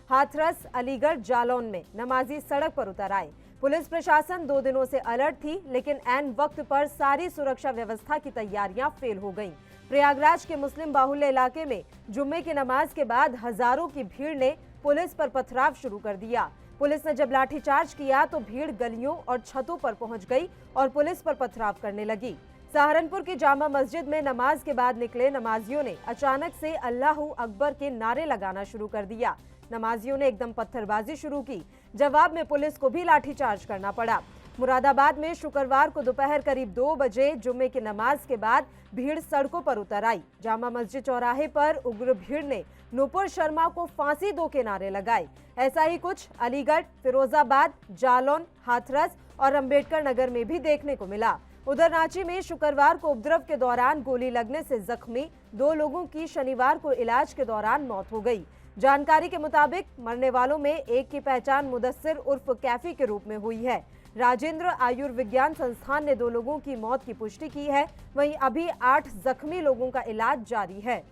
हाथरस, अलीगढ़, जालौन में नमाजी सड़क पर उतर आए। पुलिस प्रशासन 2 दिनों से अलर्ट थी, लेकिन ऐन वक्त पर सारी सुरक्षा व्यवस्था की तैयारियां फेल हो गईं। प्रयागराज के मुस्लिम बाहुल्य इलाके में जुम्मे की नमाज के बाद हजारों की भीड़ ने पुलिस पर पथराव शुरू कर दिया। पुलिस ने जब लाठीचार्ज किया तो भीड़ गलियों और छतों पर पहुंच गई और पुलिस पर पथराव करने लगी। सहारनपुर की जामा मस्जिद में नमाज के बाद निकले नमाजियों ने अचानक से अल्लाहू अकबर के नारे लगाना शुरू कर दिया। नमाजियों ने एकदम पत्थरबाजी शुरू की। जवाब में पुलिस को भी लाठीचार्ज करना पड़ा। मुरादाबाद में शुक्रवार को दोपहर करीब 2 बजे जुम्मे की नमाज के बाद भीड़ सड़कों पर उतर आई। जामा मस्जिद चौराहे पर उग्र भीड़ ने नूपुर शर्मा को फांसी दो के नारे लगाए। ऐसा ही कुछ अलीगढ़, फिरोजाबाद, जालौन, हाथरस और अंबेडकर नगर में भी देखने को मिला। उधर रांची में शुक्रवार को उपद्रव के दौरान गोली लगने से जख्मी 2 लोगों की शनिवार को इलाज के दौरान मौत हो गई। जानकारी के मुताबिक मरने वालों में एक की पहचान मुदस्सिर उर्फ कैफी के रूप में हुई है। राजेंद्र आयुर्विज्ञान संस्थान ने 2 लोगों की मौत की पुष्टि की है। वहीं अभी 8 जख्मी लोगों का इलाज जारी है।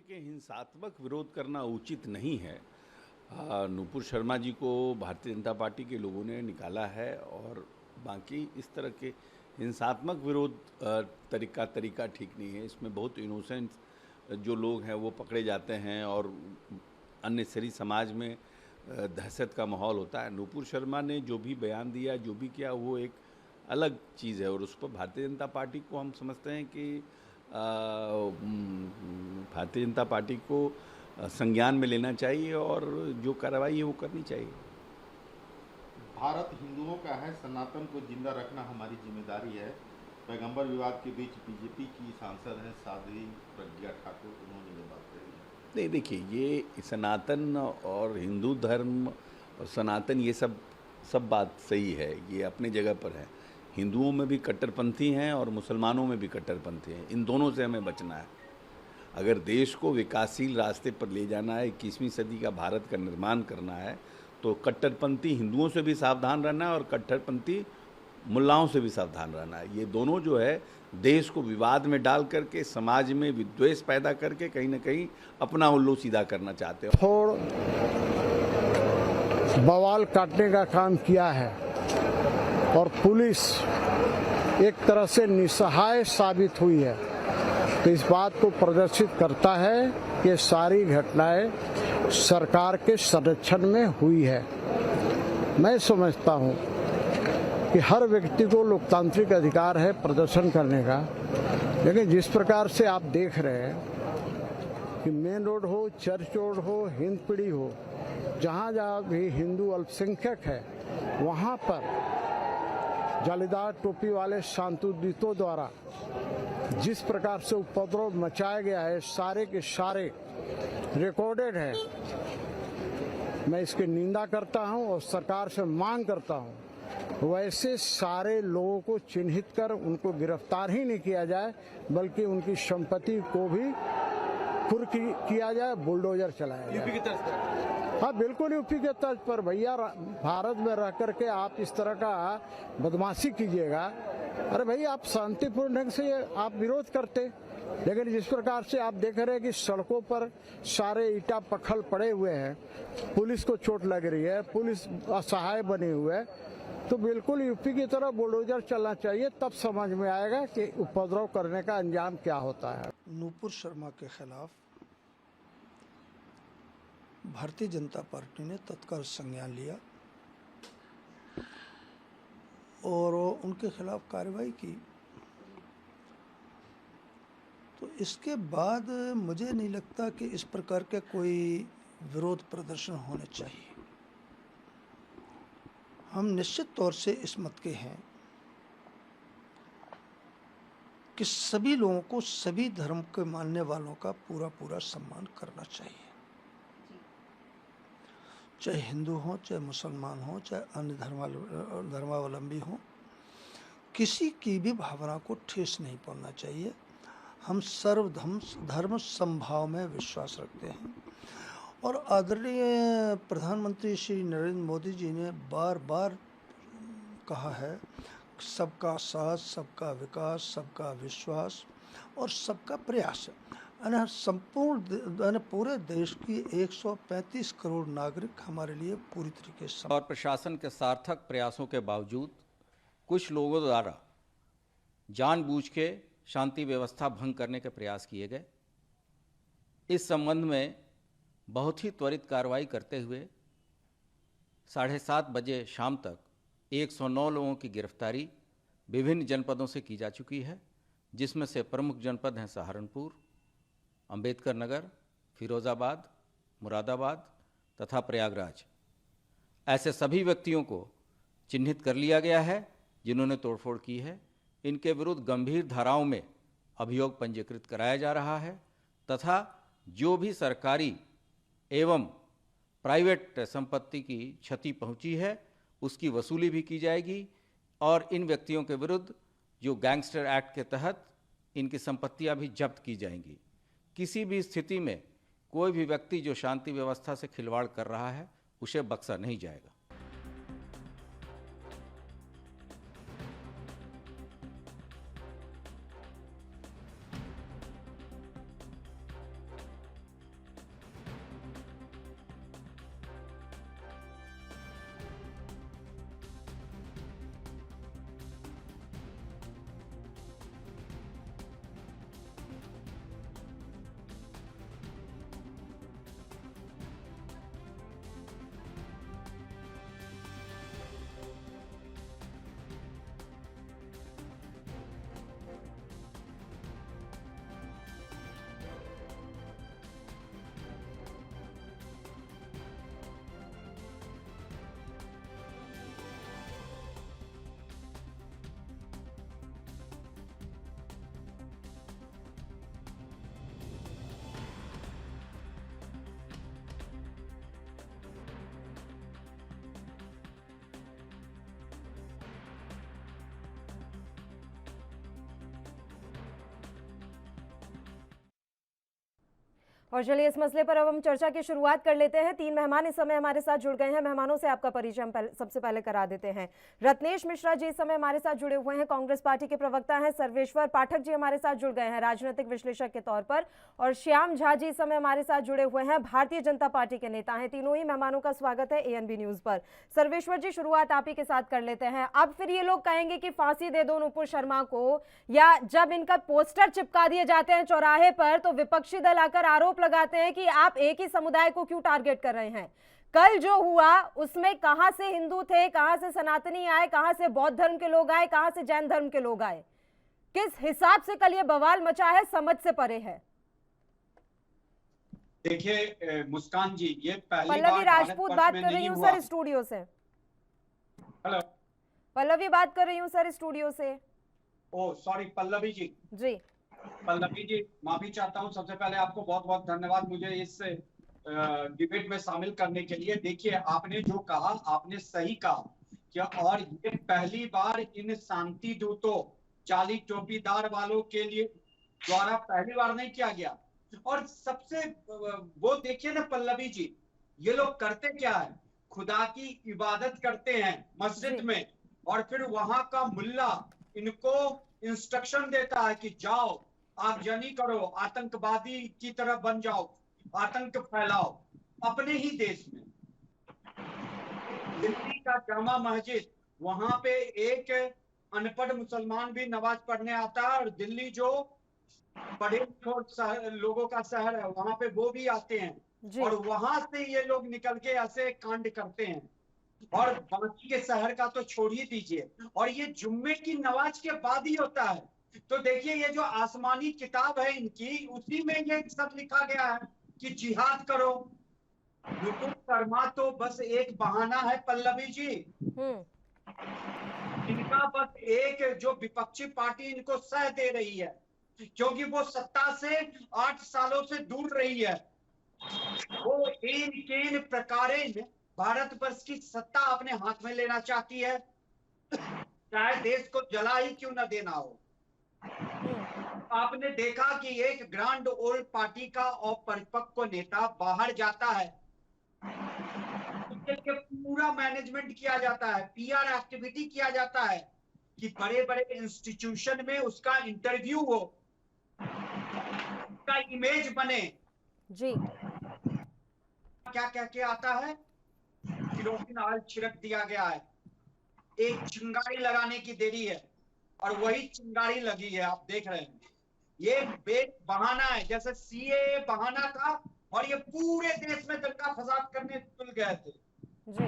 के हिंसात्मक विरोध करना उचित नहीं है। नूपुर शर्मा जी को भारतीय जनता पार्टी के लोगों ने निकाला है और बाकी इस तरह के हिंसात्मक विरोध तरीका ठीक नहीं है। इसमें बहुत इनोसेंट जो लोग हैं वो पकड़े जाते हैं और अन्य सरी समाज में दहशत का माहौल होता है। नूपुर शर्मा ने जो भी बयान दिया, जो भी किया, वो एक अलग चीज़ है और उस पर भारतीय जनता पार्टी को हम समझते हैं कि भारतीय जनता पार्टी को संज्ञान में लेना चाहिए और जो कार्रवाई है वो करनी चाहिए। भारत हिंदुओं का है, सनातन को जिंदा रखना हमारी जिम्मेदारी है। पैगंबर विवाद के बीच बीजेपी की सांसद हैं साध्वी प्रज्ञा ठाकुर, उन्होंने ये बात कही। नहीं, देखिए, ये सनातन और हिंदू धर्म और सनातन ये सब बात सही है, ये अपनी जगह पर है। हिंदुओं में भी कट्टरपंथी हैं और मुसलमानों में भी कट्टरपंथी हैं। इन दोनों से हमें बचना है। अगर देश को विकासशील रास्ते पर ले जाना है, 21वीं सदी का भारत का निर्माण करना है, तो कट्टरपंथी हिंदुओं से भी सावधान रहना है और कट्टरपंथी मुल्लाओं से भी सावधान रहना है। ये दोनों जो है देश को विवाद में डाल करके, समाज में विद्वेष पैदा करके कहीं ना कहीं अपना उल्लू सीधा करना चाहते हो। थोड़ बवाल काटने का काम किया है और पुलिस एक तरह से निस्सहाय साबित हुई है, तो इस बात को प्रदर्शित करता है कि सारी घटनाएं सरकार के संरक्षण में हुई है। मैं समझता हूं कि हर व्यक्ति को लोकतांत्रिक अधिकार है प्रदर्शन करने का, लेकिन जिस प्रकार से आप देख रहे हैं कि मेन रोड हो, चर्च रोड हो, हिंदपीढ़ी हो, जहाँ जहाँ भी हिंदू अल्पसंख्यक है, वहाँ पर जालीदार टोपी वाले शांतिदूतों द्वारा जिस प्रकार से उपद्रव मचाया गया है, सारे के सारे रिकॉर्डेड है। मैं इसकी निंदा करता हूं और सरकार से मांग करता हूं वैसे सारे लोगों को चिन्हित कर उनको गिरफ्तार ही नहीं किया जाए, बल्कि उनकी संपत्ति को भी खुर किया जाए, बुलडोजर चलाया जाए। हाँ, बिल्कुल यूपी के तर्ज पर। भैया, भारत में रह करके आप इस तरह का बदमाशी कीजिएगा। अरे भैया, आप शांतिपूर्ण ढंग से आप विरोध करते, लेकिन जिस प्रकार से आप देख रहे हैं कि सड़कों पर सारे ईटा पत्थर पड़े हुए हैं, पुलिस को चोट लग रही है, पुलिस असहाय बनी हुई है, तो बिल्कुल यूपी की तरह बुलडोजर चलना चाहिए। तब समझ में आएगा कि उपद्रव करने का अंजाम क्या होता है। नूपुर शर्मा के खिलाफ भारतीय जनता पार्टी ने तत्काल संज्ञान लिया और उनके खिलाफ कार्रवाई की। तो इसके बाद मुझे नहीं लगता कि इस प्रकार के कोई विरोध प्रदर्शन होने चाहिए। हम निश्चित तौर से इस मत के हैं कि सभी लोगों को, सभी धर्म के मानने वालों का पूरा सम्मान करना चाहिए, चाहे हिंदू हो, चाहे मुसलमान हो, चाहे अन्य धर्मावलंबी हो। किसी की भी भावना को ठेस नहीं पहुंचना चाहिए। हम सर्वधर्म समभाव में विश्वास रखते हैं और आदरणीय प्रधानमंत्री श्री नरेंद्र मोदी जी ने बार बार कहा है सबका साथ, सबका विकास, सबका विश्वास और सबका प्रयास है। संपूर्ण पूरे देश की 135 करोड़ नागरिक हमारे लिए पूरी तरीके से और प्रशासन के सार्थक प्रयासों के बावजूद कुछ लोगों द्वारा जानबूझ के शांति व्यवस्था भंग करने के प्रयास किए गए। इस संबंध में बहुत ही त्वरित कार्रवाई करते हुए 7:30 बजे शाम तक 109 लोगों की गिरफ्तारी विभिन्न जनपदों से की जा चुकी है, जिसमें से प्रमुख जनपद हैं सहारनपुर, अंबेडकर नगर, फिरोजाबाद, मुरादाबाद तथा प्रयागराज। ऐसे सभी व्यक्तियों को चिन्हित कर लिया गया है जिन्होंने तोड़फोड़ की है। इनके विरुद्ध गंभीर धाराओं में अभियोग पंजीकृत कराया जा रहा है तथा जो भी सरकारी एवं प्राइवेट संपत्ति की क्षति पहुंची है उसकी वसूली भी की जाएगी और इन व्यक्तियों के विरुद्ध जो गैंगस्टर एक्ट के तहत इनकी संपत्तियां भी जब्त की जाएंगी। किसी भी स्थिति में कोई भी व्यक्ति जो शांति व्यवस्था से खिलवाड़ कर रहा है उसे बख्शा नहीं जाएगा। और चलिए इस मसले पर अब हम चर्चा की शुरुआत कर लेते हैं। 3 मेहमान इस समय हमारे साथ जुड़ गए हैं। मेहमानों से आपका परिचय हम सबसे पहले करा देते हैं। रत्नेश मिश्रा जी इस समय हमारे साथ जुड़े हुए हैं, कांग्रेस पार्टी के प्रवक्ता हैं। सर्वेश्वर पाठक जी हमारे साथ जुड़ गए हैं राजनीतिक विश्लेषक के तौर पर, और श्याम झा जी इस समय हमारे साथ जुड़े हुए हैं, भारतीय जनता पार्टी के नेता हैं। तीनों ही मेहमानों का स्वागत है ANB न्यूज पर। सर्वेश्वर जी, शुरुआत आप ही के साथ कर लेते हैं। अब फिर ये लोग कहेंगे कि फांसी दे दो नुपुर शर्मा को, या जब इनका पोस्टर चिपका दिए जाते हैं चौराहे पर तो विपक्षी दल आकर आरोप लगाते हैं कि आप एक ही समुदाय को क्यों टारगेट कर रहे हैं। कल जो हुआ उसमें कहां से हिंदू थे, कहां से सनातनी आए, कहां से बौद्ध धर्म के लोग आए, कहां से जैन धर्म के लोग आए, किस हिसाब से कल ये बवाल मचा है, समझ से परे है। देखिए मुस्कान जी, ये पहली पल्लवी राजपूत बात कर रही हूँ सर स्टूडियो से। हेलो, पल्लवी बात कर रही हूँ सर स्टूडियो से। ओ सॉरी पल्लवी जी। जी पल्लवी जी, माफी चाहता हूँ। सबसे पहले आपको बहुत बहुत धन्यवाद मुझे इस डिबेट में शामिल करने के लिए। देखिए, आपने जो कहा आपने सही कहा क्या, और ये पहली बार इन शांति दूतों, चाली टोपीदार वालों के लिए द्वारा पहली बार नहीं किया गया। और सबसे वो देखिए ना पल्लवी जी, ये लोग करते क्या है, खुदा की इबादत करते हैं मस्जिद में, और फिर वहां का मुल्ला इनको इंस्ट्रक्शन देता है कि जाओ आगजनी करो, आतंकवादी की तरह बन जाओ, आतंक फैलाओ अपने ही देश में। दिल्ली का जामा मस्जिद, वहां पे एक अनपढ़ मुसलमान भी नमाज पढ़ने आता है, और दिल्ली जो बड़े लोगों का शहर है वहां पे वो भी आते हैं, और वहां से ये लोग निकल के ऐसे कांड करते हैं। और बाकी के शहर का तो छोड़ ही दीजिए, और ये जुम्मे की नमाज के बाद ही होता है। तो देखिए, ये जो आसमानी किताब है इनकी, उसी में ये सब लिखा गया है कि जिहाद करो। नुपुर शर्मा तो बस एक बहाना है पल्लवी जी। इनका बस एक, जो विपक्षी पार्टी इनको सह दे रही है, क्योंकि वो सत्ता से 8 सालों से दूर रही है। वो इन प्रकारेण भारत वर्ष की सत्ता अपने हाथ में लेना चाहती है, चाहे देश को जला ही क्यों न देना हो। आपने देखा कि एक ग्रांड ओल्ड पार्टी का अपरिपक्व नेता बाहर जाता है, उसके पूरा मैनेजमेंट किया जाता है, PR एक्टिविटी किया जाता है, कि बड़े बड़े इंस्टीट्यूशन में उसका इंटरव्यू हो, उसका इमेज बने। जी, क्या कह के आता है, केरोसिन ऑयल छिड़क दिया गया है, एक चिंगारी लगाने की देरी है और वही चिंगारी लगी है। आप देख रहे हैं, ये बेट बहाना है, जैसे सीए बहाना था और ये पूरे देश में दंगा फसाद करने तुल गए थे। जी,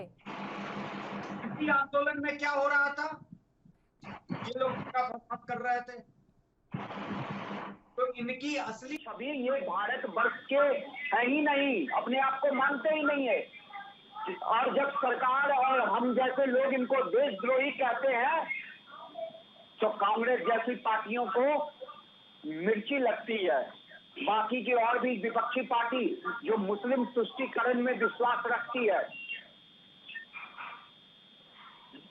इसी आंदोलन में क्या हो रहा था, ये लोग दंगा फसाद कर रहे थे। तो इनकी असली अभी ये भारत वर्ष के है ही नहीं, अपने आप को मानते ही नहीं है। और जब सरकार और हम जैसे लोग इनको देशद्रोही कहते हैं तो कांग्रेस जैसी पार्टियों को मिर्ची लगती है। बाकी की और भी विपक्षी पार्टी जो मुस्लिम तुष्टीकरण में विश्वास रखती है।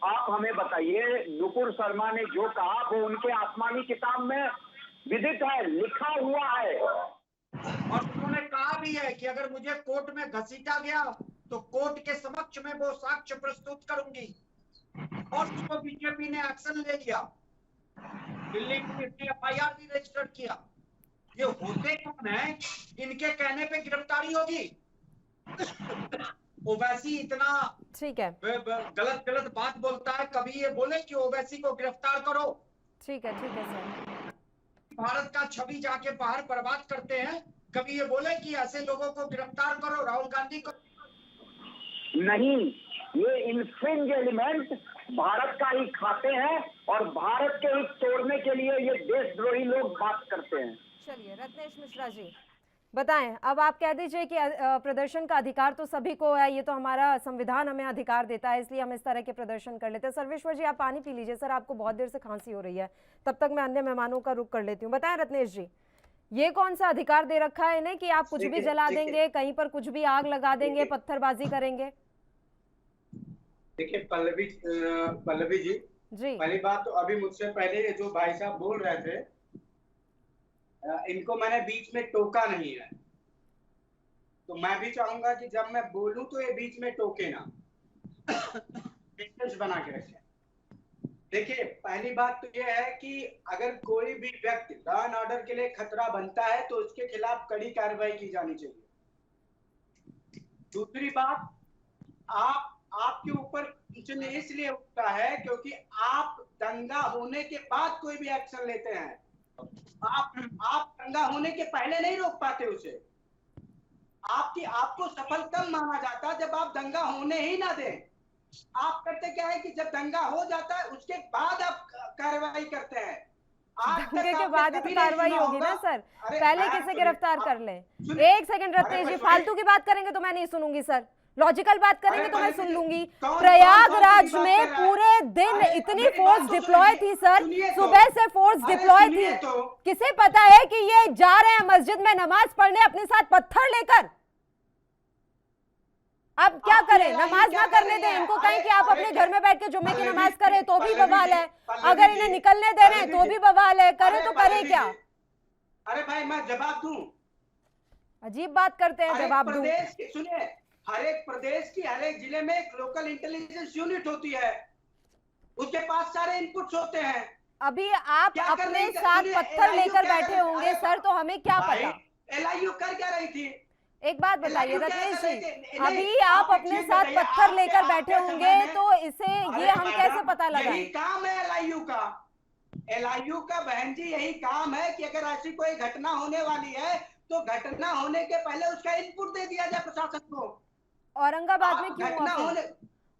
आप हमें बताइए, नुपुर शर्मा ने जो कहा वो उनके आसमानी किताब में विदित है, लिखा हुआ है। और उन्होंने कहा भी है कि अगर मुझे कोर्ट में घसीटा गया तो कोर्ट के समक्ष में वो साक्ष्य प्रस्तुत करूंगी। और उसको बीजेपी ने एक्शन ले लिया, दिल्ली पुलिस ने एफआईआर भी रजिस्टर किया। ये होते कौन है, इनके कहने पे गिरफ्तारी होगी। ओवैसी इतना ठीक है, गलत गलत बात बोलता है, कभी ये बोले कि ओवैसी को गिरफ्तार करो। ठीक है सर। भारत का छवि जाके बाहर बर्बाद करते हैं, कभी ये बोले कि ऐसे लोगों को गिरफ्तार करो, राहुल गांधी को। नहीं, ये इन्फ्रिंज एलिमेंट भारत का ही खाते हैं और भारत के हित तोड़ने के लिए ये देशद्रोही लोग बात करते हैं। चलिए रत्नेश मिश्रा जी बताएं, अब आप कह दीजिए कि प्रदर्शन का अधिकार तो सभी को है, ये तो हमारा संविधान हमें अधिकार देता है, इसलिए हम इस तरह के प्रदर्शन कर लेते हैं। सर्वेश्वर जी आप पानी पी लीजिए सर, आपको बहुत देर से खांसी हो रही है, तब तक मैं अन्य मेहमानों का रुख कर लेती हूँ। बताएं रत्नेश जी, ये कौन सा अधिकार दे रखा है इन्हें कि आप कुछ भी जला देंगे, कहीं पर कुछ भी आग लगा देंगे, पत्थरबाजी करेंगे? देखिए पल्लवी जी, पहली बात तो अभी मुझसे पहले जो भाई साहब बोल रहे थे, इनको मैंने बीच में टोका नहीं है, तो मैं भी चाहूंगा कि जब मैं बोलूं तो ये बीच में टोके ना, डिस्टेंस बना के रखें। देखिए पहली बात तो ये है कि अगर कोई भी व्यक्ति लॉ एंड ऑर्डर के लिए खतरा बनता है तो उसके खिलाफ कड़ी कार्रवाई की जानी चाहिए। दूसरी बात, आपके ऊपर प्रश्न इसलिए उठता है क्योंकि आप दंगा होने के बाद कोई भी एक्शन लेते हैं। आप दंगा होने के पहले नहीं रोक पाते उसे। आपको सफल तब माना जाता जब आप दंगा होने ही ना दें। आप करते क्या है कि जब दंगा हो जाता है उसके बाद आप कार्रवाई करते हैं। दंगे के बाद ही तो कार्रवाई होगी ना सर, पहले किसे गिरफ्तार कर ले। एक सेकंड रत्नेश जी, फालतू की बात करेंगे तो मैं नहीं सुनूंगी सर, लॉजिकल बात करेंगे तो मैं सुन लूंगी। प्रयागराज में पूरे दिन इतनी फोर्स डिप्लॉय थी सर, सुबह से फोर्स डिप्लॉय थी। किसे पता है कि ये जा रहे हैं मस्जिद में नमाज पढ़ने अपने साथ पत्थर लेकर? अब क्या करें, नमाज ना करने दें इनको, कहें कि आप अपने घर में बैठ के जुम्मे की नमाज करें तो भी बवाल है, अगर इन्हें निकलने दे रहे हैं तो भी बवाल है, करें तो करें क्या? अरे भाई मैं जवाब दूं? अजीब बात करते हैं, जवाब दूं? सुनिए, हर एक प्रदेश की हर एक जिले में एक लोकल इंटेलिजेंस यूनिट होती है, उसके पास सारे इनपुट्स होते हैं। अभी आप अपने साथ पत्थर लेकर बैठे होंगे सर, तो हमें क्या पता? एलआईयू कर क्या रही थी? एक बात बताइए रत्नेश जी, अभी आप अपने साथ पत्थर लेकर बैठे होंगे तो इसे ये हम कैसे पता लगाएं? यही काम है एलआईयू का। एलआईयू का बहन जी यही काम है कि अगर ऐसी कोई घटना होने वाली है तो घटना होने के पहले उसका इनपुट दे दिया जाए प्रशासन को। औरंगाबाद में क्यों हुआ फिर?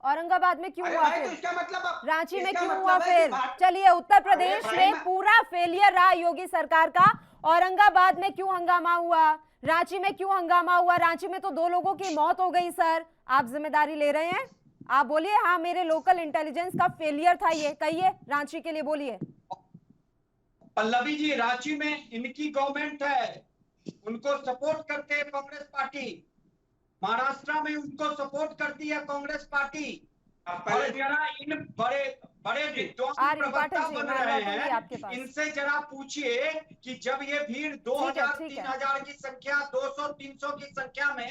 औरंगाबाद में क्यों हुआ फिर? इसका मतलब रांची में क्यों हुआ फिर? चलिए, उत्तर प्रदेश में पूरा फेलियर रहा योगी सरकार का, औरंगाबाद में क्यों हंगामा हुआ, रांची में क्यों हंगामा हुआ? रांची में तो 2 लोगों की मौत हो गई सर, आप जिम्मेदारी ले रहे हैं? आप बोलिए, हाँ मेरे लोकल इंटेलिजेंस का फेलियर था ये, कहिए रांची के लिए बोलिए। पल्लवी जी, रांची में इनकी गवर्नमेंट है, उनको सपोर्ट करते हैं कांग्रेस पार्टी, महाराष्ट्र में उनको सपोर्ट करती है कांग्रेस पार्टी। और जरा इन बड़े बड़े विद्वान प्रवक्ता बन रहे हैं, इनसे जरा पूछिए कि जब ये भीड़ 2000-3000 की संख्या, 200-300 की संख्या में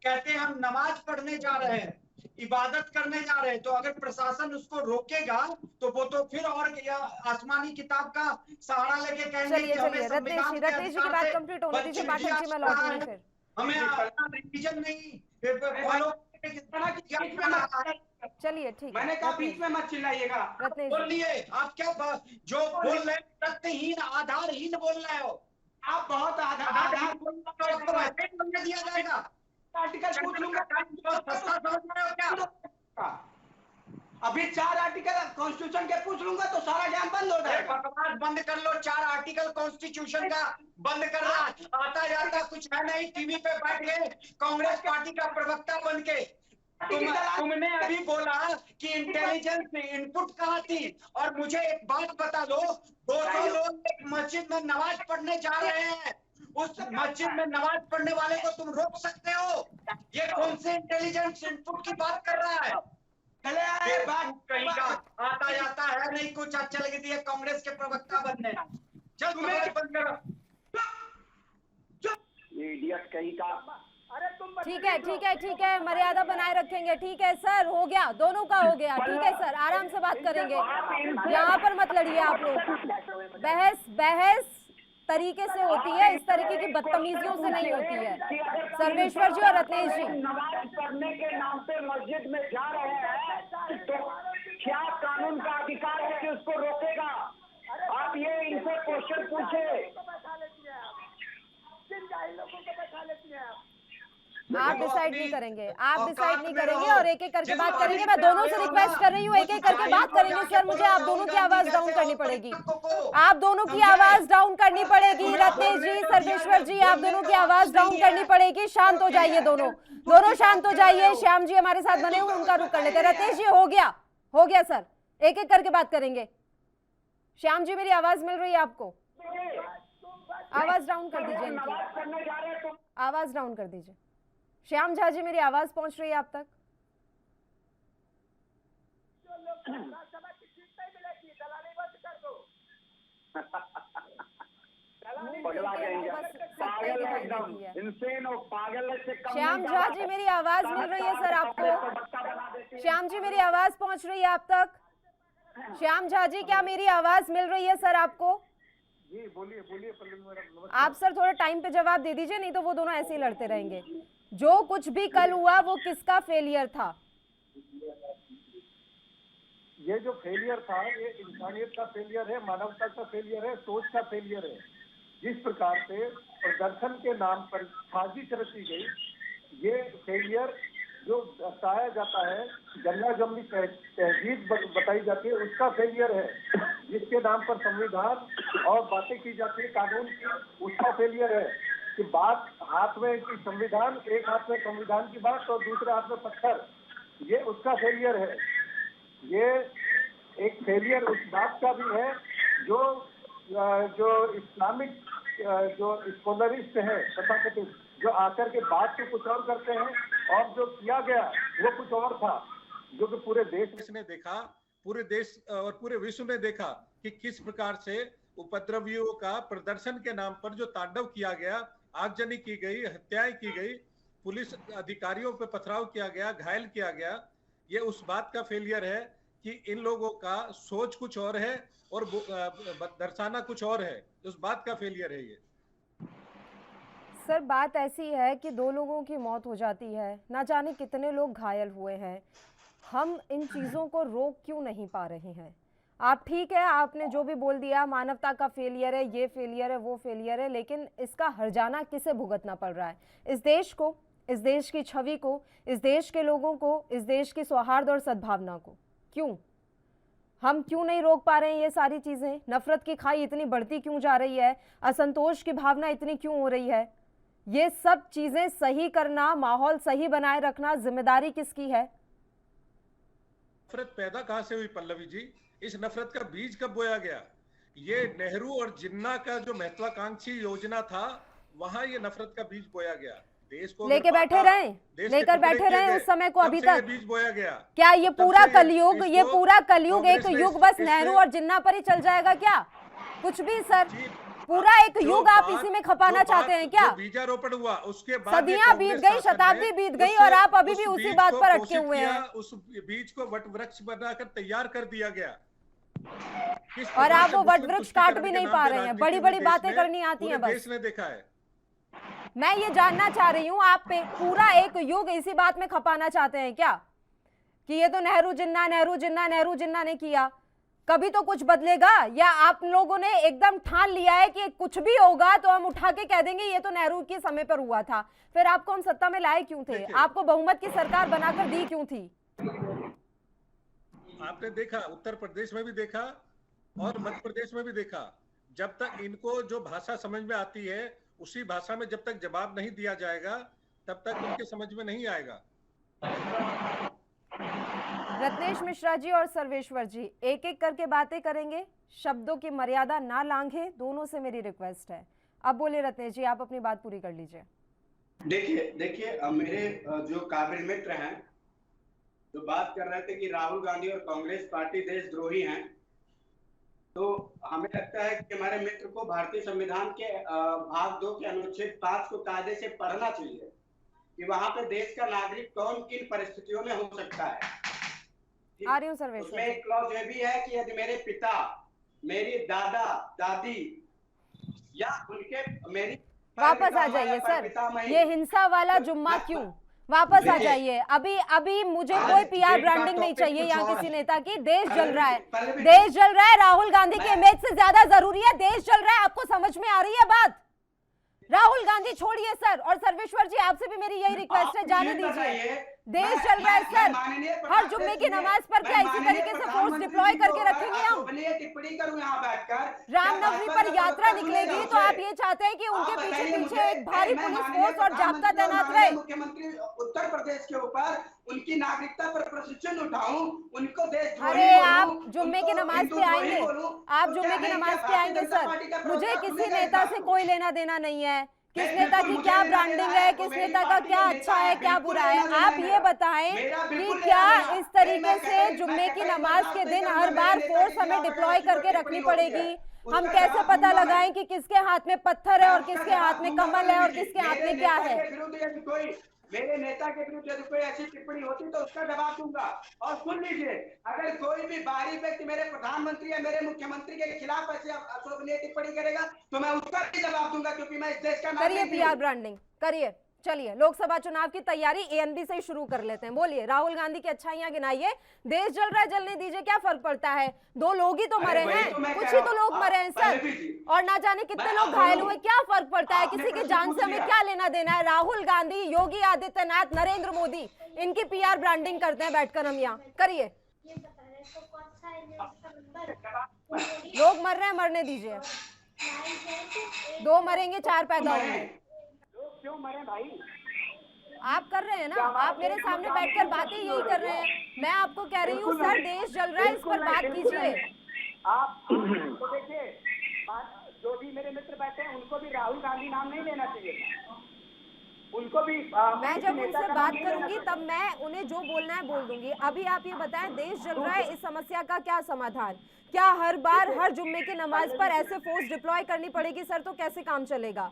कहते हैं हम नमाज पढ़ने जा रहे हैं, इबादत करने जा रहे हैं, तो अगर प्रशासन उसको रोकेगा तो वो तो फिर और आसमानी किताब का सहारा लेके कहेंगे चलिए कि हमें चलिए संविधान के रत्नेश जी की बात कंप्लीट होने दीजिए, पाठक जी मैं लौटूंगी फिर। हमें अपना रिलीजन नहीं फॉलो चलिए ठीक है, मैंने कहा बीच में मत चिल्लाइएगा। रत्नेश जी बोलिए आप क्या जो बोल रहे हैं तथ्यहीन आधारहीन बोल रहे हो। आप बहुत आधार बोलने दिया जाएगा। आर्टिकल पूछ लूंगा, सस्ता समझ रहे हो क्या? अभी 4 आर्टिकल कॉन्स्टिट्यूशन के पूछ लूंगा तो सारा ज्ञान बंद हो जाएगा। बकवास बंद कर लो, 4 आर्टिकल कॉन्स्टिट्यूशन का बंद कर रहा, आता जाता कुछ है नहीं, टीवी पे बैठ गए कांग्रेस पार्टी का प्रवक्ता बन के। तुमने अभी बोला कि इंटेलिजेंस में इनपुट कहाँ थी, और मुझे एक बात बता दो, 200 लोग एक मस्जिद में नमाज पढ़ने जा रहे हैं, उस मस्जिद में नमाज पढ़ने वाले को तुम रोक सकते हो? ये कौन से इंटेलिजेंस इनपुट की बात कर रहा है? चले आए बात कहीं का आता जाता है नहीं कुछ, अच्छा लगी थी कांग्रेस के प्रवक्ता बनने। चल तुम्हें बंद करो, इडियट कहीं का। ठीक है, मर्यादा बनाए रखेंगे। ठीक है सर, हो गया, दोनों का हो गया। ठीक है सर, आराम से बात करेंगे, यहाँ पर मत लड़िए आप लोग। बहस तरीके से होती है, इस तरीके की बदतमीजियों से नहीं होती है। सर्वेश्वर जी और रत्नेश जी, नमाज पढ़ने के नाम पे मस्जिद में जा रहे हैं तो क्या कानून का अधिकार है कि उसको रोकेगा? आप ये इनसे क्वेश्चन पूछे। आप डिसाइड नहीं करेंगे, आप डिसाइड नहीं करेंगे और एक एक करके बात करेंगे। मैं दोनों से रिक्वेस्ट कर रही हूँ, एक एक करके बात करेंगे। सर मुझे आप दोनों की आवाज डाउन करनी पड़ेगी, आप दोनों की आवाज डाउन करनी पड़ेगी। रत्नेश जी, सर्वेश्वर जी, आप दोनों की आवाज डाउन करनी पड़ेगी। शांत हो जाइए, दोनों शांत हो जाइए। श्याम जी हमारे साथ बने हुए, उनका रुख कर लेते। रत्नेश जी हो गया सर, एक एक करके बात करेंगे। श्याम जी मेरी आवाज मिल रही है आपको? आवाज डाउन कर दीजिए इनकी, आवाज डाउन कर दीजिए। श्याम झा जी मेरी आवाज पहुंच रही है आप तक? श्याम झा जी मेरी आवाज मिल रही है सर आपको? श्याम जी मेरी आवाज पहुंच रही है आप तक? श्याम झा जी क्या मेरी आवाज मिल रही है सर आपको? जी बोलिए आप सर थोड़ा टाइम पे जवाब दे दीजिए, नहीं तो वो दोनों ऐसे ही लड़ते रहेंगे। जो कुछ भी कल हुआ वो किसका फेलियर था? ये जो फेलियर था ये इंसानियत का फेलियर है, मानवता का फेलियर है, सोच का फेलियर है। जिस प्रकार से प्रदर्शन के नाम पर साजिश रची गई, ये फेलियर जो बताया जाता है, गंगा जमनी तहजीब बताई जाती है, उसका फेलियर है। जिसके नाम पर संविधान और बातें की जाती है कानून की, उसका फेलियर है कि बात हाथ में की संविधान, एक हाथ में संविधान की बात और दूसरे हाथ में पत्थर, ये उसका फेलियर है। ये एक फेलियर उस बात का भी है जो इस्लामिक जो स्कॉलरिस्ट है तथाकथित, जो आकर के बात को कुछ और करते हैं और जो किया गया वो कुछ और था, जो कि पूरे देश ने देखा, पूरे देश और पूरे विश्व ने देखा कि किस प्रकार से उपद्रवियों का प्रदर्शन के नाम पर जो तांडव किया गया, आगजनी की गई, हत्याएं की गई, पुलिस अधिकारियों पे पथराव किया गया, घायल किया गया। ये उस बात का फेलियर है कि इन लोगों का सोच कुछ और है और दर्शाना कुछ और है, उस बात का फेलियर है ये। सर बात ऐसी है कि 2 लोगों की मौत हो जाती है, ना जाने कितने लोग घायल हुए हैं। हम इन चीज़ों को रोक क्यों नहीं पा रहे हैं? आप ठीक है, आपने जो भी बोल दिया, मानवता का फेलियर है, ये फेलियर है, वो फेलियर है, लेकिन इसका हर्जाना किसे भुगतना पड़ रहा है? इस देश को, इस देश की छवि को, इस देश के लोगों को, इस देश की सौहार्द और सद्भावना को। क्यों हम क्यों नहीं रोक पा रहे हैं ये सारी चीज़ें? नफरत की खाई इतनी बढ़ती क्यों जा रही है? असंतोष की भावना इतनी क्यों हो रही है? ये सब चीज़ें सही करना, माहौल सही बनाए रखना जिम्मेदारी किसकी है? नफरत पैदा कहाँ से हुई पल्लवी जी? इस नफरत का बीज कब बोया गया? ये नेहरू और जिन्ना का जो महत्वाकांक्षी योजना था, वहां ये नफरत का बीज बोया गया। देश को लेकर बैठे रहे उस समय को अभी तक बीज बोया गया। क्या ये पूरा कलयुग एक युग बस नेहरू और जिन्ना पर ही चल जाएगा क्या? कुछ भी सर, पूरा एक युग आप इसी में खपाना चाहते हैं क्या? बीजारोपण हुआ उसके बाद सदियां बीत गई, शताब्दी बीत गई और आप अभी भी उसी बात पर अटके हुए हैं। उस बीज को वट वृक्ष बनाकर तैयार कर दिया गया और आप वो वट वृक्ष काट भी नहीं पा रहे हैं। बड़ी बड़ी बातें करनी आती हैं बस। देश ने देखा है। मैं ये जानना चाह रही हूँ, आप पूरा एक युग इसी बात में खपाना चाहते हैं क्या कि ये तो नेहरू जिन्ना नेहरू जिन्ना नेहरू जिन्ना ने किया, कभी तो कुछ बदलेगा? या आप लोगों ने एकदम ठान लिया है कि कुछ भी होगा तो हम उठा के कह देंगे ये तो नेहरू के समय पर हुआ था? फिर आपको हम सत्ता में लाए क्यों थे? आपको बहुमत की सरकार बनाकर दी क्यों थी? आपने देखा, उत्तर प्रदेश में भी देखा और मध्य प्रदेश में भी देखा, जब तक इनको जो भाषा समझ में आती है उसी भाषा में जब तक जवाब नहीं दिया जाएगा तब तक उनके समझ में नहीं आएगा। रत्नेश मिश्रा जी और सर्वेश्वर जी, एक एक करके बातें करेंगे, शब्दों की मर्यादा ना लांघे, दोनों से मेरी रिक्वेस्ट है। अब बोलिए रत्नेश जी, आप अपनी बात पूरी कर लीजिए। देखिए मेरे जो काबिल मित्र हैं जो बात कर रहे थे कि राहुल गांधी और कांग्रेस पार्टी देशद्रोही हैं, तो हमें लगता है कि हमारे मित्र को भारतीय संविधान के भाग 2 के अनुच्छेद 5 को कायदे से पढ़ना चाहिए कि वहां पे देश का नागरिक कौन किन परिस्थितियों में हो सकता है। आ रही हूं सर्वेश। उसमें एक क्लॉज ये भी है कि यदि मेरे पिता, मेरी दादा दादी या उनके मेरी वापस आ जाइए सर, ये हिंसा वाला जुम्मा क्यों? वापस आ जाइए। अभी मुझे कोई पीआर ब्रांडिंग नहीं चाहिए यहाँ किसी नेता की। देश जल रहा है, देश जल रहा है। राहुल गांधी की इमेज से ज्यादा जरूरी है देश जल रहा है। आपको समझ में आ रही है बात? राहुल गांधी छोड़िए सर। और सर्वेश्वर जी, आपसे भी मेरी यही रिक्वेस्ट है, जाने दीजिए। देश चल रहा है सर। हर जुम्मे की नमाज पर क्या इसी तरीके से फोर्स डिप्लॉय करके रखेंगे हम? टिप्पणी करूं यहाँ बैठकर। रामनवमी पर यात्रा निकलेगी तो आप ये चाहते हैं कि उनके पीछे एक भारी पुलिस फोर्स और जाब्ता तैनात रहे? मुख्यमंत्री उत्तर प्रदेश के ऊपर उनकी नागरिकता पर प्रशिक्षण उठाऊं, उनको देश। अरे आप जुम्मे की नमाज पे आएंगे, आप जुम्मे की नमाज पे आएंगे सर। मुझे किसी नेता से कोई लेना देना नहीं है, किस नेता की क्या ब्रांडिंग है, किस नेता का क्या अच्छा है क्या बुरा है। आप ये बताएं कि क्या इस तरीके से जुम्मे की नमाज के दिन हर बार फोर्स हमें डिप्लॉय करके रखनी पड़ेगी? हम कैसे पता लगाएं कि किसके हाथ में पत्थर है और किसके हाथ में कमल है और किसके हाथ में क्या है? मेरे नेता के विरुद्ध यदि कोई ऐसी टिप्पणी होती तो उसका जवाब दूंगा। और सुन लीजिए, अगर कोई भी बाहरी व्यक्ति मेरे प्रधानमंत्री या मेरे मुख्यमंत्री के खिलाफ ऐसे अशोभनीय टिप्पणी करेगा तो मैं उसका भी जवाब दूंगा, क्योंकि मैं इस देश का नागरिक हूं। करिए पीआर ब्रांडिंग करिए। चलिए लोकसभा चुनाव की तैयारी एएनबी से ही शुरू कर लेते हैं। बोलिए, राहुल गांधी की अच्छाइयां गिनाइए। देश जल रहा है, जलने दीजिए, क्या फर्क पड़ता है? 2 लोग ही तो मरे हैं, कुछ ही तो लोग मरे हैं सर, और ना जाने कितने लोग घायल हुए, क्या फर्क पड़ता है? किसी की जान से हमें क्या लेना देना है? राहुल गांधी, योगी आदित्यनाथ, नरेंद्र मोदी, इनकी पीआर ब्रांडिंग करते हैं बैठकर हम यहाँ। करिए। लोग मर रहे हैं, मरने दीजिए। 2 मरेंगे, 4 पैदा होंगे। क्यों मरे भाई? आप कर रहे हैं ना, आप मेरे सामने बैठकर बातें यही कर रहे हैं। मैं आपको कह रही हूँ सर देश जल रहा है, इस पर बात कीजिए। आप तो देखिए, जो भी मेरे मित्र बैठे हैं उनको भी राहुल गांधी नाम नहीं लेना चाहिए, उनको भी मैं जब उनसे बात करूंगी तब मैं उन्हें जो बोलना है बोल दूंगी। अभी आप ये बताएं, देश जल रहा है, इस समस्या का क्या समाधान? क्या हर बार हर जुम्मे की नमाज पर ऐसे फोर्स डिप्लॉय करनी पड़ेगी सर? तो कैसे काम चलेगा?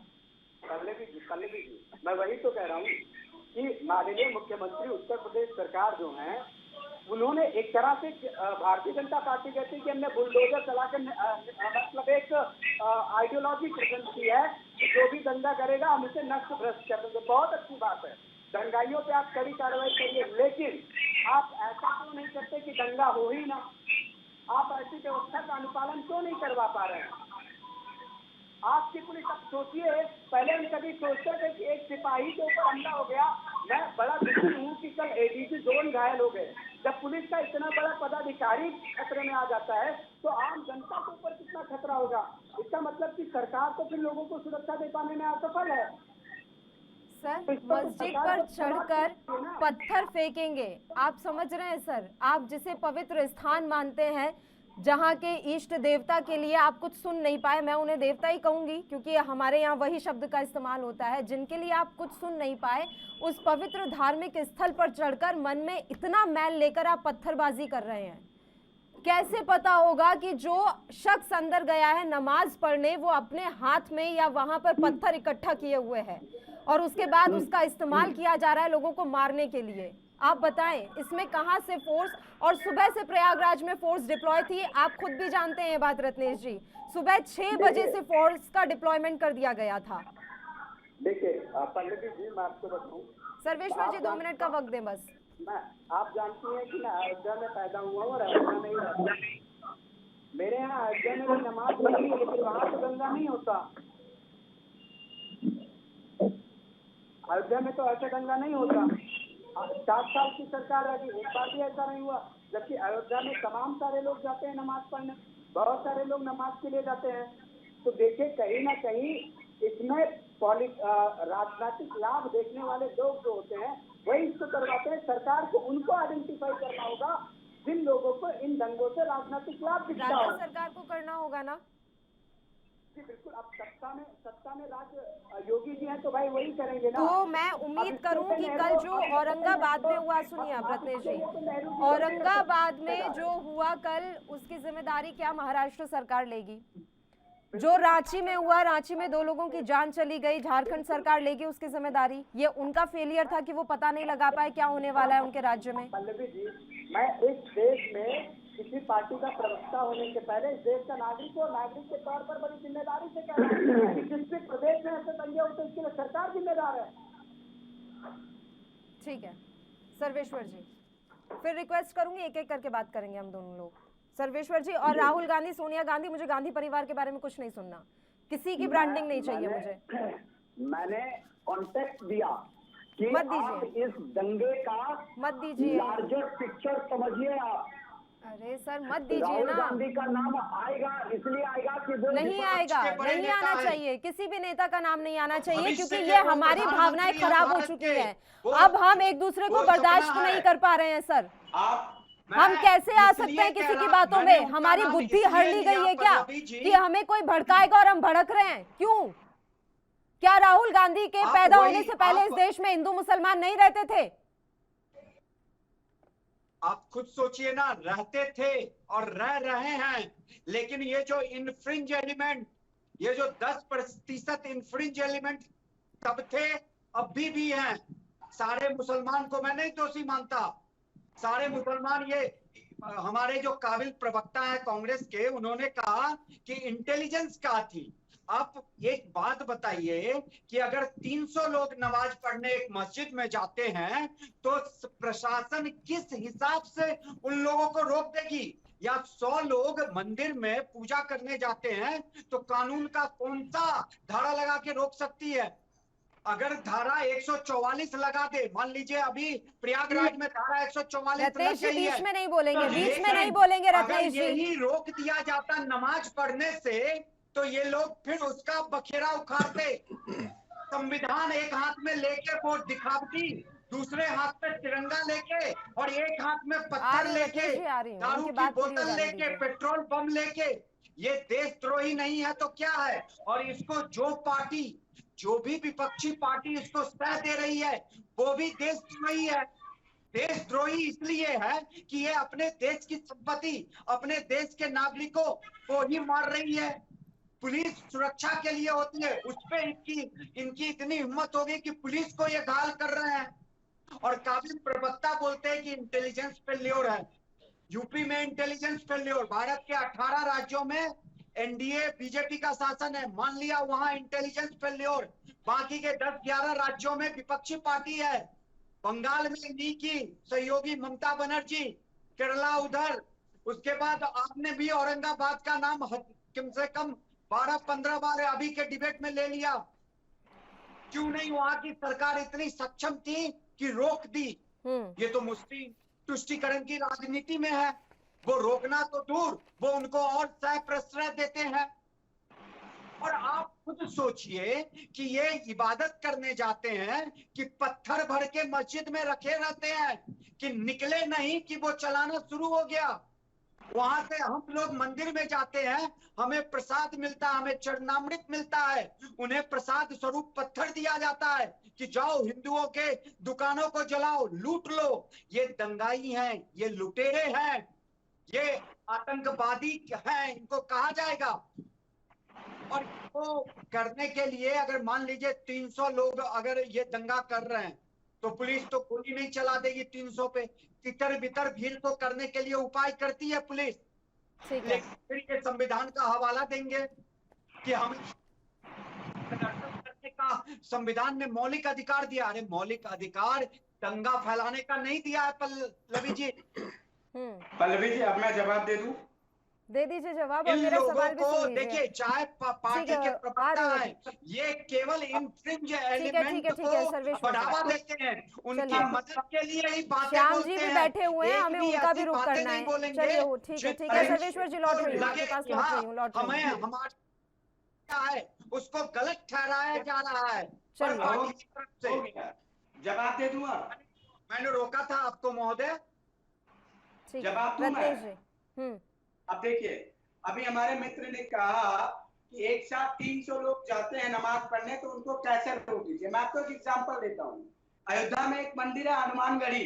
कर लेगी। मैं वही तो कह रहा हूँ कि माननीय मुख्यमंत्री उत्तर प्रदेश सरकार जो है, उन्होंने एक तरह से भारतीय जनता पार्टी कहती है कि हमने बुलडोजर चलाकर मतलब एक आइडियोलॉजी प्रेजेंट की है, जो भी दंगा करेगा हम इसे नष्ट भ्रष्ट कर देंगे। बहुत अच्छी बात है, दंगाइयों पे आप कड़ी कार्रवाई करिए, लेकिन आप ऐसा क्यों नहीं करते कि दंगा हो ही ना? आप ऐसी व्यवस्था का अनुपालन क्यों नहीं करवा पा रहे हैं? आपकी पुलिस, अब सोचिए, पहले हम कभी सोचते थे कि एक सिपाही के ऊपर हमला हो गया, मैं बड़ा दुखी हूँ कि कल एडीजी 2 घायल हो गए। जब पुलिस का इतना बड़ा पदाधिकारी खतरे में आ जाता है तो आम जनता के ऊपर कितना खतरा होगा? इसका मतलब कि सरकार तो फिर लोगों को सुरक्षा दे पाने में असफल है। सर मस्जिद पर चढ़कर पत्थर फेंकेंगे, आप समझ रहे हैं सर? आप जिसे पवित्र स्थान मानते हैं, जहाँ के इष्ट देवता के लिए आप कुछ सुन नहीं पाए, मैं उन्हें देवता ही कहूंगी क्योंकि हमारे यहाँ वही शब्द का इस्तेमाल होता है, जिनके लिए आप कुछ सुन नहीं पाए, उस पवित्र धार्मिक स्थल पर चढ़कर मन में इतना मैल लेकर आप पत्थरबाजी कर रहे हैं। कैसे पता होगा कि जो शख्स अंदर गया है नमाज पढ़ने वो अपने हाथ में या वहां पर पत्थर इकट्ठा किए हुए है और उसके बाद उसका इस्तेमाल किया जा रहा है लोगों को मारने के लिए? आप बताएं इसमें कहां से फोर्स? और सुबह से प्रयागराज में फोर्स डिप्लॉय थी, आप खुद भी जानते हैं ये बात रत्नेश जी। सुबह 6 बजे से फोर्स का डिप्लॉयमेंट कर दिया गया था। देखिए पल्लवी जी, मैं आपको बताऊं, सर्वेश्वर जी 2 मिनट का वक्त दें बस। आप जानती हैं कि मैं अयोध्या में पैदा हुआ हूँ और अयोध्या में ही रहता हूँ। मेरे यहाँ अयोध्या में भी नमाज पढ़ी, लेकिन वहाँ तो गंगा नहीं होता। अयोध्या में तो ऐसा गंगा नहीं होता। 7 साल की सरकार रही, एक बार भी ऐसा नहीं हुआ। जबकि अयोध्या में तमाम सारे लोग जाते हैं नमाज पढ़ने, बहुत सारे लोग नमाज के लिए जाते हैं। तो देखिए कहीं ना कहीं इसमें राजनीतिक लाभ देखने वाले लोग जो होते हैं वही इसको करवाते हैं। सरकार को उनको आइडेंटिफाई करना होगा जिन लोगों को इन दंगों से राजनीतिक लाभ दिखता हो। राज्य सरकार को करना होगा ना जी बिल्कुल। अब सत्ता में राज्य योगी जी हैं तो भाई वही करेंगे ना। तो मैं उम्मीद करूं कि कल जो औरंगाबाद में हुआ, सुनिए आप रत्नेश जी, औरंगाबाद में जो हुआ कल उसकी जिम्मेदारी क्या महाराष्ट्र सरकार लेगी? जो रांची में हुआ, रांची में 2 लोगों की जान चली गई, झारखंड सरकार लेगी उसकी जिम्मेदारी? ये उनका फेलियर था कि वो पता नहीं लगा पाए क्या होने वाला है उनके राज्य में। पल्लवी जी, मैं इस देश में किसी पार्टी का प्रवक्ता होने से पहले इस देश का नागरिक और नागरिक के तौर पर बड़ी जिम्मेदारी से कह रहा हूं कि जिस भी प्रदेश में ऐसे दंगे होते इसके लिए सरकार जिम्मेदार है। ठीक है सर्वेश्वर जी, फिर रिक्वेस्ट करूंगी, एक एक करके बात करेंगे हम दोनों लोग। सर्वेश्वर जी और राहुल गांधी, सोनिया गांधी, मुझे गांधी परिवार के बारे में कुछ नहीं सुनना, किसी की ब्रांडिंग नहीं चाहिए मुझे। मैंने कॉन्टेक्ट दिया कि मत आप दीजिए, इस दंगे का मत दीजिए, लार्जर पिक्चर समझिए आप। अरे सर मत दीजिए राहुल ना। गांधी का नाम आएगा, इसलिए आएगा कि वो नहीं आएगा, नहीं आना चाहिए, किसी भी नेता का नाम नहीं आना चाहिए, क्योंकि ये के हमारी भावनाएं प्रधानमंत्री खराब हो भारत चुकी के, हैं। वो- अब हम एक दूसरे को वो बर्दाश्त सपना नहीं है। कर पा रहे हैं सर। हम कैसे आ सकते हैं किसी की बातों में? हमारी बुद्धि हर ली गई है क्या कि हमें कोई भड़काएगा और हम भड़क रहे हैं? क्यों? क्या राहुल गांधी के आप पैदा वही- होने से पहले इस देश में हिंदू मुसलमान नहीं रहते थे? आप खुद सोचिए ना, रहते थे और रह रहे हैं, लेकिन ये जो इनफ्रिंज एलिमेंट, ये जो 10% इनफ्रिंज एलिमेंट तब थे, अभी भी हैं। सारे मुसलमान को मैं नहीं दोषी मानता, सारे मुसलमान, ये हमारे जो काबिल प्रवक्ता हैं कांग्रेस के, उन्होंने कहा कि इंटेलिजेंस क्या थी। आप एक बात बताइए कि अगर 300 लोग नमाज पढ़ने एक मस्जिद में जाते हैं तो प्रशासन किस हिसाब से उन लोगों को रोक देगी? या 100 लोग मंदिर में पूजा करने जाते हैं तो कानून का कौन सा धारा लगा के रोक सकती है? अगर धारा 144 लगा दे, मान लीजिए अभी प्रयागराज में धारा 144 रत्नेश जी लग गई है, बीच में नहीं बोलेंगे, तो बीच में नहीं लेकिन बोलेंगे अगर रत्नेश जी। यही रोक दिया जाता नमाज पढ़ने से तो ये लोग फिर उसका बखेरा उखाड़ते। संविधान एक हाथ में लेके वो दिखावटी, दूसरे हाथ में तिरंगा लेके और एक हाथ में पत्थर लेके, दारू की बोतल लेके, पेट्रोल बम लेके, ये देशद्रोही नहीं है तो क्या है? और इसको जो पार्टी, जो भी विपक्षी पार्टी इसको सह दे रही है वो भी देशद्रोही है। देशद्रोही इसलिए है कि ये अपने देश की संपत्ति, अपने देश के नागरिकों को ही मार रही है। पुलिस सुरक्षा के लिए होती है, उस पे इनकी इतनी हिम्मत होगी कि पुलिस को ये घायल कर रहे हैं। और काबिल प्रवक्ता बोलते हैं कि इंटेलिजेंस फेल्योर है। यूपी में इंटेलिजेंस फेल्योर, भारत के 18 राज्यों में एनडीए बीजेपी का शासन है, मान लिया वहां इंटेलिजेंस फेल्योर। बाकी के 10-11 राज्यों में विपक्षी पार्टी है। बंगाल में नी की सहयोगी ममता बनर्जी, केरला उधर, उसके बाद आपने भी औरंगाबाद का नाम कम से कम 12-15 बार अभी के डिबेट में ले लिया। क्यों नहीं वहां की सरकार इतनी सक्षम थी कि रोक दी? ये तो मुस्लिम तुष्टीकरण की राजनीति में है, वो रोकना तो दूर, वो उनको और सह प्रश्रय देते हैं। और आप खुद सोचिए कि ये इबादत करने जाते हैं कि पत्थर भर के मस्जिद में रखे रहते हैं कि निकले नहीं कि वो चलाना शुरू हो गया। वहां से हम लोग मंदिर में जाते हैं, हमें प्रसाद मिलता है, हमें चरणामृत मिलता है, उन्हें प्रसाद स्वरूप पत्थर दिया जाता है कि जाओ हिंदुओं के दुकानों को जलाओ, लूट लो। ये दंगाई हैं, ये लुटेरे हैं, ये आतंकवादी हैं, इनको कहा जाएगा। और इसको करने के लिए अगर मान लीजिए 300 लोग अगर ये दंगा कर रहे हैं तो पुलिस तो गोली नहीं चला देगी 300 पे। तितर बितर भीड़ तो करने के लिए उपाय करती है पुलिस। ठीक है, फिर ये संविधान का हवाला देंगे कि हम करने का संविधान ने मौलिक अधिकार दिया। अरे मौलिक अधिकार दंगा फैलाने का नहीं दिया है पल्लवी जी। पल्लवी जी, अब मैं जवाब दे दूं? दे दीजिए जवाब और इन मेरा लोगों सवाल भी को सुन लीजिए। देखिए, चाहे पार्टी के प्रवक्ता है, ये केवल इंफ्रिंज एलिमेंट को बढ़ावा देते हैं, उनकी मदद के लिए ही बातें श्याम बोलते जी हैं। भी बैठे हुए हैं, हमें उनका भी रुख करना है। चलिए ठीक है सर्वेश्वर जी, लौट रही हूँ आपके पास, लौट रही हूँ। हमें हमारा है उसको गलत ठहराया जा रहा है। जवाब दे दूंगा? मैंने रोका था आपको महोदय। जवाब दूं मैं? अब देखिए, अभी हमारे मित्र ने कहा कि एक साथ 300 लोग जाते हैं नमाज पढ़ने, तो उनको कैसे रोक दीजिए। मैं आपको एक एग्जांपल देता हूँ। अयोध्या में एक मंदिर है हनुमानगढ़ी,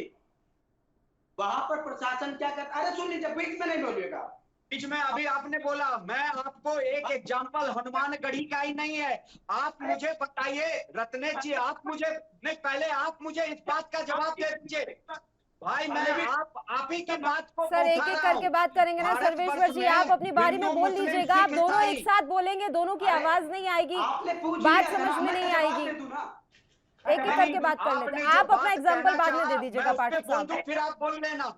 वहां पर प्रशासन क्या करता, अरे सुन लीजिए, बीच में नहीं बोलिएगा। बीच में अभी आपने बोला, मैं आपको एक एग्जांपल हनुमानगढ़ी का ही नहीं है, आप मुझे बताइए रत्नेश जी, आप मुझे नहीं, पहले आप मुझे इस बात का जवाब दे दीजिए भाई। मैं आप ही की बात को सर एक एक करके बात करेंगे ना सर्वेश्वर जी, आप अपनी बारी में बोल लीजिएगा। आप दोनों एक साथ बोलेंगे, दोनों की आवाज नहीं आएगी, बात समझ में नहीं आएगी। एक एक करके बात कर लेते हैं। आप अपना एग्जांपल बाद में दे दीजिएगा पाठक साहब। फिर आप बोल लेना।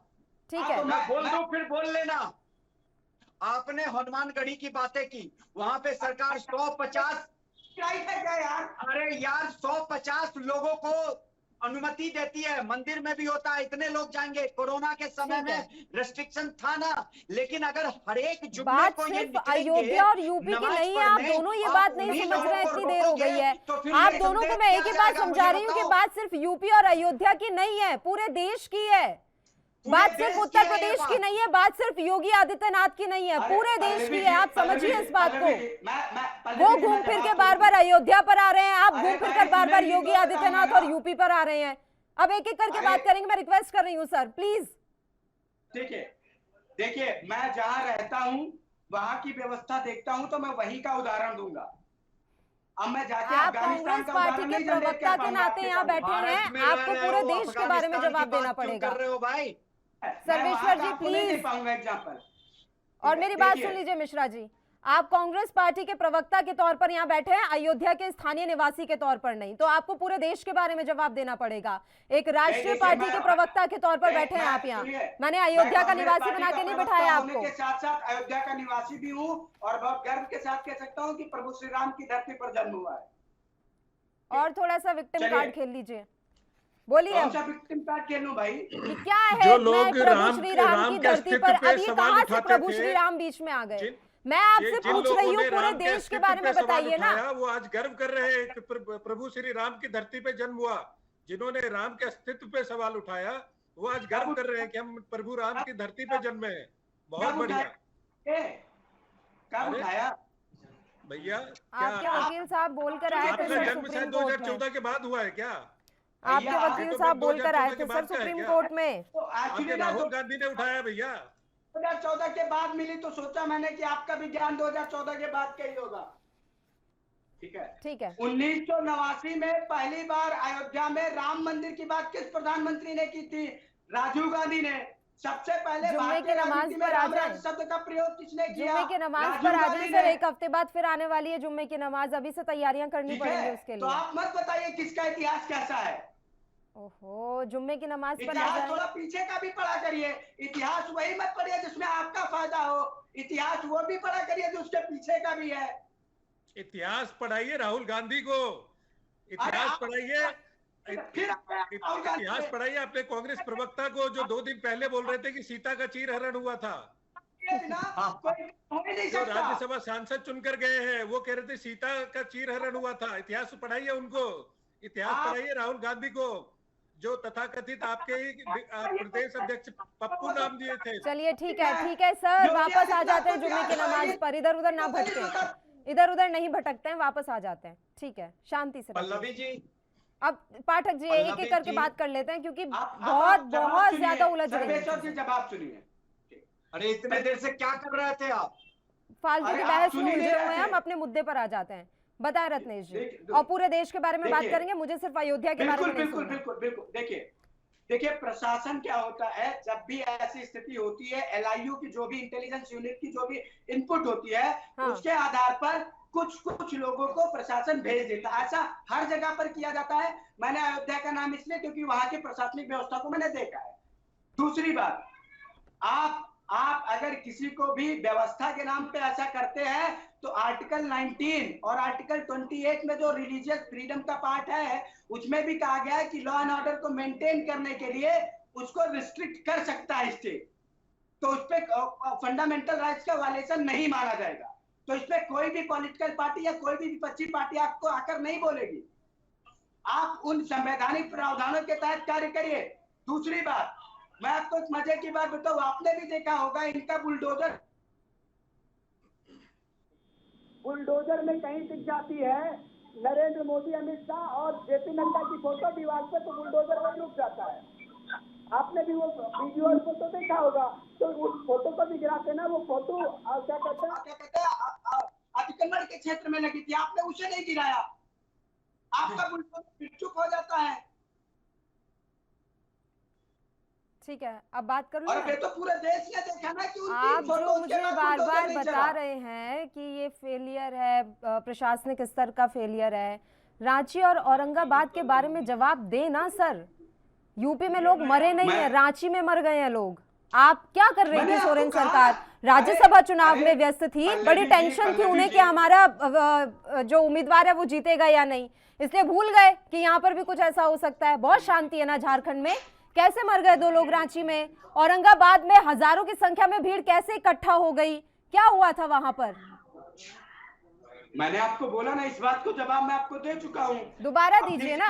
ठीक है, मैं बोल दूं फिर बोल लेना। आपने हनुमानगढ़ी की बातें की, वहां पे सरकार 150 अरे यार 150 लोगों को अनुमति देती है, मंदिर में भी होता है, इतने लोग जाएंगे। कोरोना के समय में रेस्ट्रिक्शन था ना, लेकिन अगर हर एक जुम्मे को ये सिर्फ अयोध्या और यूपी की नहीं है, आप दोनों ये बात नहीं समझ रहे हैं, इतनी देर हो गई है। आप दोनों को मैं एक ही बात समझा रही हूँ कि बात सिर्फ यूपी और अयोध्या की नहीं है, पूरे देश की है। बात सिर्फ उत्तर प्रदेश की नहीं है, बात सिर्फ योगी आदित्यनाथ की नहीं है, पूरे देश की है। आप समझिए इस बात को। वो घूम फिर के बार बार अयोध्या पर आ रहे हैं, आप घूम फिर कर बार बार योगी आदित्यनाथ और यूपी पर आ रहे हैं। अब एक एक करके बात करेंगे, मैं रिक्वेस्ट कर रही हूँ सर प्लीज। ठीक है, देखिए मैं जहाँ रहता हूँ वहाँ की व्यवस्था देखता हूँ तो मैं वहीं का उदाहरण दूंगा। अब मैं जाके आप कांग्रेस पार्टी के प्रवक्ता के नाते यहाँ बैठे हैं, आपको पूरे देश के बारे में जवाब देना पड़ेगा। कर रहे हो भाई सर्वेश्वर जी प्लीज। और मेरी बात सुन लीजिए मिश्रा जी, आप कांग्रेस पार्टी के प्रवक्ता के तौर पर यहाँ बैठे हैं, अयोध्या के स्थानीय निवासी के तौर पर नहीं, तो आपको पूरे देश के बारे में जवाब देना पड़ेगा। एक राष्ट्रीय पार्टी के प्रवक्ता के तौर पर बैठे हैं आप यहाँ, मैंने अयोध्या का निवासी बना के नहीं बिठाया आपको। के साथ साथ अयोध्या का निवासी भी हूँ और बहुत गर्व के साथ कह सकता हूँ कि प्रभु श्री राम की धरती पर जन्म हुआ है। और थोड़ा सा विक्टिम कार्ड खेल लीजिए, बोलिए। कौन सा विक्टिम कार्ड खेलूं भाई? क्या है जो लोग प्रभु श्री राम की धरती पर, अब ये कहाँ से प्रभु श्री राम बीच में आ गए? मैं आपसे पूछ रही हूँ, पूरे देश के बारे में बताइए ना। वो आज गर्व कर रहे हैं कि प्रभु श्री राम की धरती पे जन्म हुआ। जिन्होंने राम के अस्तित्व पे सवाल उठाया वो आज गर्व कर रहे हैं कि हम प्रभु राम की धरती पे जन्मे हैं। बहुत बढ़िया। कब उठाया भैया? आपके वकील साहब बोलकर आए थे सर जन्म शायद 2014 के बाद हुआ है क्या? आपके वकील साहब बोलकर आए थे सर सुप्रीम कोर्ट में। राहुल गांधी ने उठाया भैया। 2014 के बाद मिली तो सोचा मैंने कि आपका भी ज्ञान 2014 के बाद का ही होगा। ठीक है, ठीक है। 1989 में पहली बार अयोध्या में राम मंदिर की बात किस प्रधानमंत्री ने की थी? राजीव गांधी ने। सबसे पहले जुम्मे की नमाज पर आ जाए शब्द का प्रयोग किसने किया? जुम्मे की नमाज पर आ जाए सर, एक हफ्ते बाद फिर आने वाली है जुम्मे की नमाज, अभी से तैयारियां करनी पड़ेंगी उसके लिए। तो आप मत बताइए किसका इतिहास कैसा है। ओहो, जुम्मे की नमाज पर आ जाए। थोड़ा पीछे का भी पढ़ा करिए, इतिहास वही मत पढ़िए जिसमें आपका फायदा हो, इतिहास वो भी पढ़ा करिए जो उसके पीछे का भी है। इतिहास पढ़ाइए राहुल गांधी को, इतिहास पढ़ाइए, इतिहास पढ़ाइए अपने कांग्रेस प्रवक्ता को जो 2 दिन पहले बोल रहे थे कि सीता का चीरहरण हुआ था। जो राज्यसभा सांसद चुनकर गए हैं वो कह रहे थे सीता का चीरहरण हुआ था। इतिहास पढ़ाइए उनको, इतिहास पढ़ाइए राहुल गांधी को, जो तथाकथित आपके प्रदेश अध्यक्ष पप्पू नाम दिए थे। चलिए ठीक है सर, वापस आ जाते हैं जुम्मे की नमाज पर, इधर उधर ना भटके, इधर उधर नहीं भटकते हैं, वापस आ जाते हैं। ठीक है, शांति से पल्लवी जी। अब पाठक जी एक एक करके बात कर लेते हैं क्योंकि बहुत ज्यादा उलझ रही है। जवाब सुनिए। अरे इतने देर से क्या कर रहे थे आप? फालतू अरे की आप बहस सुन में ही उलझे नहीं हुए रहे हैं, हम थे। अपने मुद्दे पर आ जाते हैं। बताए रत्नेश जी, देखिए, और पूरे देश के बारे में बात देखिए, करेंगे, मुझे सिर्फ अयोध्या के बारे बिल्कुल में नहीं बिल्कुल सुनना। बिल्कुल बिल्कुल देखिए प्रशासन क्या होता है, जब भी ऐसी स्थिति होती है, एलआईयू की जो भी इंटेलिजेंस यूनिट की जो भी इनपुट होती है, हाँ। उसके आधार पर कुछ लोगों को प्रशासन भेज देता है। ऐसा हर जगह पर किया जाता है। मैंने अयोध्या का नाम इसलिए क्योंकि वहां की प्रशासनिक व्यवस्था को मैंने देखा है। दूसरी बात, आप अगर किसी को भी व्यवस्था के नाम पे ऐसा करते हैं तो आर्टिकल 19 और आर्टिकल 28 में जो रिलीजियस फ्रीडम का पार्ट है, उसमें भी कहा गया है कि लॉ एंड ऑर्डर को मेंटेन करने के लिए उसको रिस्ट्रिक्ट कर सकता है स्टेट, तो उस पर फंडामेंटल राइट्स का वायलेशन नहीं माना जाएगा। तो इसमें कोई भी पॉलिटिकल पार्टी या कोई भी विपक्षी पार्टी आपको आकर नहीं बोलेगी। आप उन संवैधानिक प्रावधानों के तहत कार्य करिए। दूसरी बात, मैं आपको एक मजे की बात बताऊं, आपने भी देखा होगा इनका बुलडोजर में कहीं दिख जाती है नरेंद्र मोदी, अमित शाह और जेपी नड्डा की फोटो दीवार पे, तो बुलडोजर वही रुक जाता है। आपने भी वो वीडियो और फोटो देखा होगा, तो उस फोटो को भी गिराते ना, वो फोटो क्या कहते हैं अतिक्रमण के क्षेत्र में लगी थी, आपने उसे नहीं गिराया, आपका बुलडोजर चुप हो जाता है। ठीक है, अब बात कर लो और ना। ये तो पूरे देश ने देखा ना कि उनकी आप फोटो जो उसके मुझे बाद बार बुलडोजर बार नहीं बता चला। रहे हैं कि ये फेलियर है, प्रशासनिक स्तर का फेलियर है, रांची और औरंगाबाद के बारे में जवाब दे ना सर। यूपी में लोग मरे नहीं है, रांची में मर गए हैं लोग। आप क्या कर रही थी सोरेन सरकार? राज्यसभा चुनाव में व्यस्त थी, बड़ी टेंशन थी उन्हें कि हमारा जो उम्मीदवार है वो जीतेगा या नहीं, इसलिए भूल गए कि यहाँ पर भी कुछ ऐसा हो सकता है। बहुत शांति है ना झारखंड में, कैसे मर गए 2 लोग रांची में? औरंगाबाद में हजारों की संख्या में भीड़ कैसे इकट्ठा हो गई? क्या हुआ था वहां पर? मैंने आपको बोला ना, इस बात को जवाब मैं आपको दे चुका हूँ। दोबारा दीजिए ना।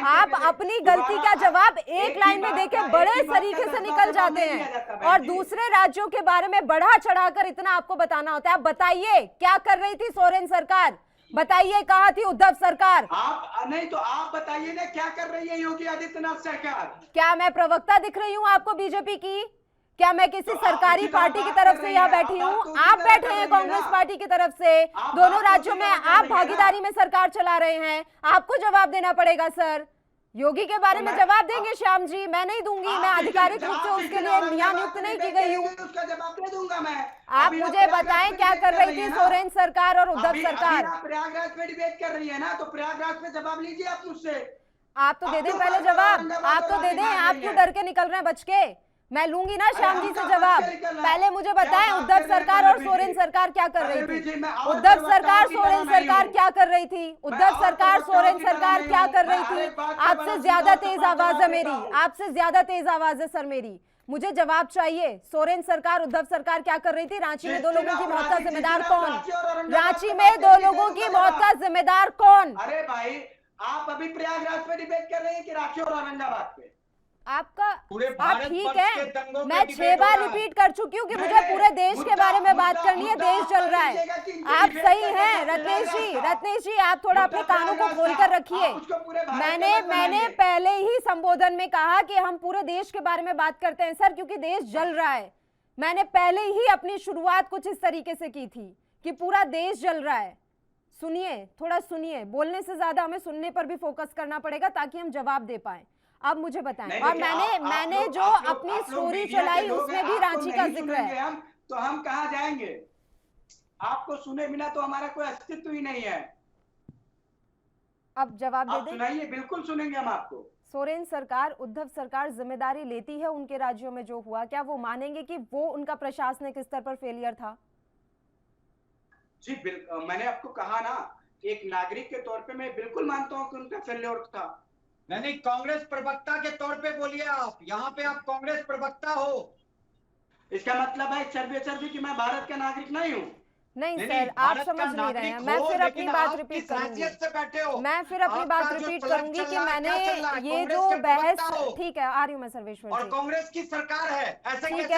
आप अपनी गलती का जवाब एक लाइन में देके बड़े तरीके से निकल जाते हैं, और दूसरे राज्यों के बारे में बढ़ा चढ़ाकर इतना आपको बताना होता है। आप बताइए क्या कर रही थी सोरेन सरकार, बताइए कहाँ थी उद्धव सरकार? आप नहीं तो आप बताइए ना, क्या कर रही है योगी आदित्यनाथ सरकार? क्या मैं प्रवक्ता दिख रही हूँ आपको बीजेपी की? क्या मैं किसी सरकारी पार्टी की तरफ से यहाँ बैठी हूँ? आप बैठे हैं कांग्रेस पार्टी की तरफ से, दोनों राज्यों में आप भागीदारी में सरकार चला रहे हैं, आपको जवाब देना पड़ेगा सर। योगी के बारे में जवाब देंगे श्याम जी? मैं नहीं दूंगी, मैं आधिकारिक रूप से उसके लिए यहाँ नियुक्त नहीं की गई हूँ। उसका जवाब दे दूंगा मैं। आप मुझे बताएं क्या कर रही थी सोरेन सरकार और उद्धव सरकार? आप प्रयागराज में डिबेट कर रही है ना, तो प्रयागराज में जवाब लीजिए आप मुझसे। आप तो दे दें पहले जवाब, आप तो दे दें। आप क्यों डर के निकल रहे हैं बच के? मैं लूंगी ना श्याम जी से जवाब। पहले मुझे बताएं उद्धव सरकार और सोरेन सरकार क्या कर रही थी? उद्धव सरकार सोरेन सरकार क्या कर रही थी? उद्धव सरकार सोरेन सरकार क्या कर रही थी? आपसे ज्यादा तेज आवाज है मेरी, आपसे ज्यादा तेज आवाज है सर मेरी। मुझे जवाब चाहिए। सोरेन सरकार उद्धव सरकार क्या कर रही थी? रांची में 2 लोगों की मौत का जिम्मेदार कौन? रांची में 2 लोगों की मौत का जिम्मेदार कौन? अरे भाई, आप अभी प्रयागराज पे डिबेट कर रहे हैं कि रांची और औरंगाबाद पे? आपका आप ठीक है, मैं 6 बार रिपीट कर चुकी हूँ कि मुझे पूरे देश के बारे में बात करनी है, देश चल रहा है। आप सही हैं रत्नेश जी, आप थोड़ा अपने कानों को खोल कर रखिए। मैंने पहले ही संबोधन में कहा कि हम पूरे देश के बारे में बात करते हैं सर, क्योंकि देश जल रहा है। मैंने पहले ही अपनी शुरुआत कुछ इस तरीके से की थी कि पूरा देश जल रहा है। सुनिए, थोड़ा सुनिए, बोलने से ज्यादा हमें सुनने पर भी फोकस करना पड़ेगा ताकि हम जवाब दे पाए। अब मुझे बताएं। और मैंने जो अपनी स्टोरी चलाई उसमें भी रांची का जिक्र है। तो हम कहाँ जाएंगे? आपको सुने बिना तो हमारा कोई अस्तित्व ही नहीं है। अब जवाब दे दें। सुनाइए, बिल्कुल सुनेंगे हम आपको। सोरेन सरकार उद्धव सरकार जिम्मेदारी लेती है उनके राज्यों में जो हुआ? क्या वो मानेंगे कि वो उनका प्रशासनिक स्तर पर फेलियर था? जी बिल्कुल, मैंने आपको कहा ना, एक नागरिक के तौर पे मैं बिल्कुल मानता हूँ कि उनका फेलियर था। नहीं, कांग्रेस प्रवक्ता के तौर पे बोलिए आप, यहाँ पे आप कांग्रेस प्रवक्ता हो। इसका मतलब है चर्बी कि मैं भारत का नागरिक नहीं हूँ? नहीं सर, आप समझ नहीं रहे हैं। मैं फिर अपनी बात रिपीट करूंगी। मैं फिर अपनी बात रिपीट करूंगी कि मैंने ये जो बहस, ठीक है आ रही हूँ मैं सर्वेश्वर और कांग्रेस की सरकार है, ऐसे ठीक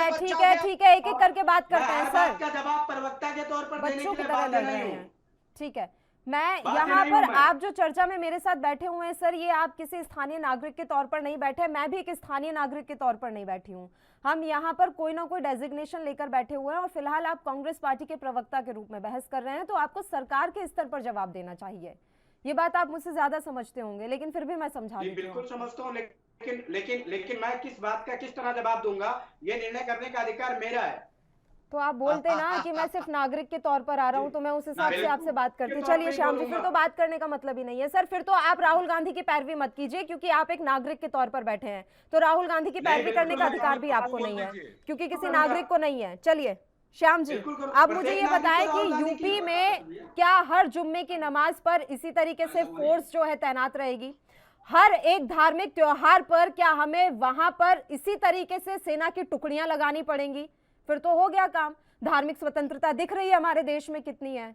है, एक एक करके बात करते हैं सर। जवाब प्रवक्ता के तौर पर बच्चों की तरह लड़ रहे हैं। ठीक है, मैं बाध्य यहाँ नहीं हूं पर मैं। आप जो चर्चा में मेरे साथ बैठे हुए हैं सर, ये आप किसी स्थानीय नागरिक के तौर पर नहीं बैठे, मैं भी एक स्थानीय नागरिक के तौर पर नहीं बैठी हूँ। हम यहाँ पर कोई ना कोई डेजिग्नेशन लेकर बैठे हुए हैं और फिलहाल आप कांग्रेस पार्टी के प्रवक्ता के रूप में बहस कर रहे हैं, तो आपको सरकार के स्तर पर जवाब देना चाहिए। ये बात आप मुझसे ज्यादा समझते होंगे, लेकिन फिर भी मैं समझा जी, देती हूँ बिल्कुल आपको। समझता हूँ, लेकिन मैं किस बात का किस तरह जवाब दूंगा, ये निर्णय करने का अधिकार मेरा है। तो आप बोलते ना कि मैं सिर्फ नागरिक के तौर पर आ रहा हूँ, तो मैं उस हिसाब से आपसे बात करती। चलिए श्याम जी, फिर तो बात करने का मतलब ही नहीं है सर। फिर तो आप राहुल गांधी की पैरवी मत कीजिए, क्योंकि आप एक नागरिक के तौर पर बैठे हैं, तो राहुल गांधी की पैरवी करने का अधिकार भी आपको नहीं है, क्योंकि किसी नागरिक को नहीं है। चलिए श्याम जी, अब मुझे ये बताएं कि यूपी में क्या हर जुम्मे की नमाज पर इसी तरीके से फोर्स जो है तैनात रहेगी? हर एक धार्मिक त्योहार पर क्या हमें वहां पर इसी तरीके से सेना की टुकड़ियां लगानी पड़ेंगी? फिर तो हो गया काम। धार्मिक स्वतंत्रता दिख रही है हमारे देश में कितनी है।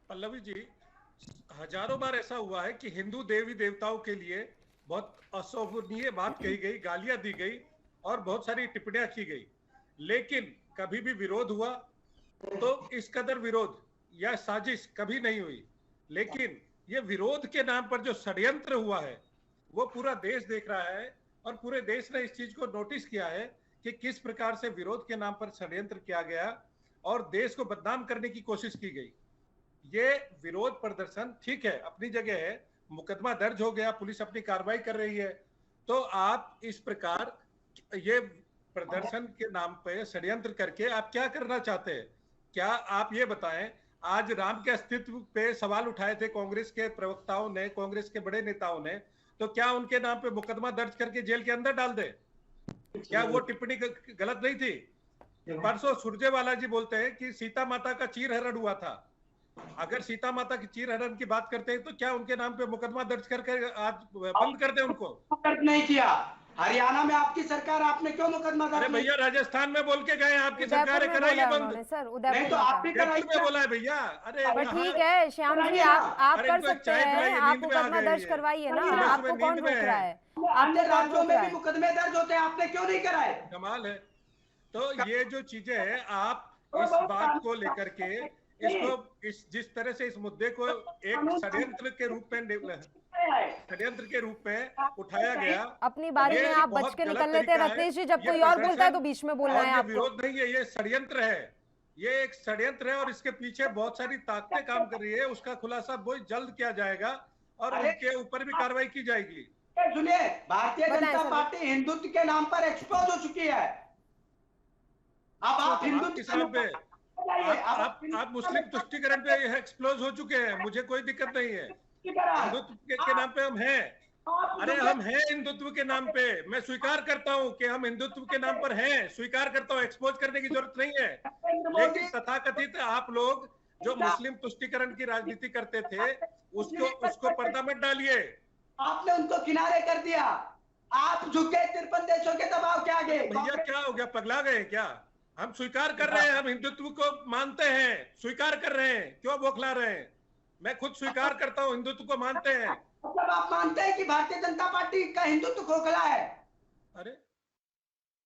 पल्लवी जी, हजारों बार ऐसा हुआ है कि हिंदू देवी देवताओं के लिए बहुत अशोभनीय बात कही गई, गालियां दी गई और बहुत सारी टिप्पणियां की गई, लेकिन कभी भी विरोध हुआ तो इस कदर विरोध या साजिश कभी नहीं हुई। लेकिन ये विरोध के नाम पर जो षड्यंत्र हुआ है वो पूरा देश देख रहा है, और पूरे देश ने इस चीज को नोटिस किया है कि किस प्रकार से विरोध के नाम पर षड्यंत्र किया गया और देश को बदनाम करने की कोशिश की गई। ये विरोध प्रदर्शन ठीक है, अपनी जगह है, मुकदमा दर्ज हो गया, पुलिस अपनी कार्रवाई कर रही है, तो आप इस प्रकार ये प्रदर्शन के नाम पे षड्यंत्र करके आप क्या करना चाहते हैं? क्या आप ये बताएं, आज राम के अस्तित्व पे सवाल उठाए थे कांग्रेस के प्रवक्ताओं ने, कांग्रेस के बड़े नेताओं ने, तो क्या उनके नाम पे मुकदमा दर्ज करके जेल के अंदर डाल दे? क्या वो टिप्पणी गलत नहीं थी? परसों सुरजेवाला जी बोलते हैं कि सीता माता का चीरहरण हुआ था। अगर सीता माता की चीरहरण की बात करते हैं तो क्या उनके नाम पे मुकदमा दर्ज करके आज बंद कर दे उनको? नहीं किया। हरियाणा में आपकी सरकार, आपने क्यों मुकदमा दर्ज? अरे भैया, राजस्थान में बोल के गए, आपकी सरकार है, कराइए बंद। सर नहीं तो आप भी जयपुर में बोला है भैया। अरे ठीक है श्याम जी, आप कर सकते हैं, आप मुकदमा दर्ज करवाइए ना, आपको कौन रोक रहा है? अन्य राज्यों में भी मुकदमे दर्ज होते हैं, आपने क्यों नहीं कराए? कमाल है। तो ये जो चीजें हैं, आप इस बात को लेकर के इसको जिस तरह से इस मुद्दे को एक षड्यंत्र के रूप में उठाया गया। अपनी बारी में आप बच के निकल लेते हैं रत्नेश जी, जब कोई और बोलता है तो बीच में बोलना है आपको। विरोध नहीं है, ये षड्यंत्र है, ये एक षड्यंत्र है और इसके पीछे बहुत सारी ताकतें काम कर रही है। उसका खुलासा बहुत जल्द किया जाएगा और उनके ऊपर भी कार्रवाई की जाएगी। सुनिए, भारतीय जनता पार्टी हिंदुत्व के नाम पर एक्सपोज हो चुकी है। अब आप हिंदुत्व पे आप मुस्लिम तुष्टीकरण पे एक्सप्लोज हो चुके हैं, मुझे कोई दिक्कत नहीं है। हिंदुत्व के नाम पे हम हैं, अरे हम हैं हिंदुत्व के नाम पे। मैं स्वीकार करता हूं कि हम हिंदुत्व के नाम पर हैं, स्वीकार करता हूं, एक्सपोज करने की जरूरत नहीं है। लेकिन तथाकथित आप लोग जो मुस्लिम तुष्टीकरण की राजनीति करते थे, उसको पर्दा मत डालिए। आपने उनको किनारे कर दिया, आप झुके 53 देशों के दबाव के आगे। भैया क्या हो गया, पगला गए क्या? हम स्वीकार कर रहे हैं, हम हिंदुत्व को मानते हैं, स्वीकार कर रहे हैं, क्यों बौखला रहे हैं? मैं खुद स्वीकार करता हूं, हिंदुत्व को मानते हैं। मतलब आप मानते हैं कि भारतीय जनता पार्टी का हिंदुत्व खोखला है? अरे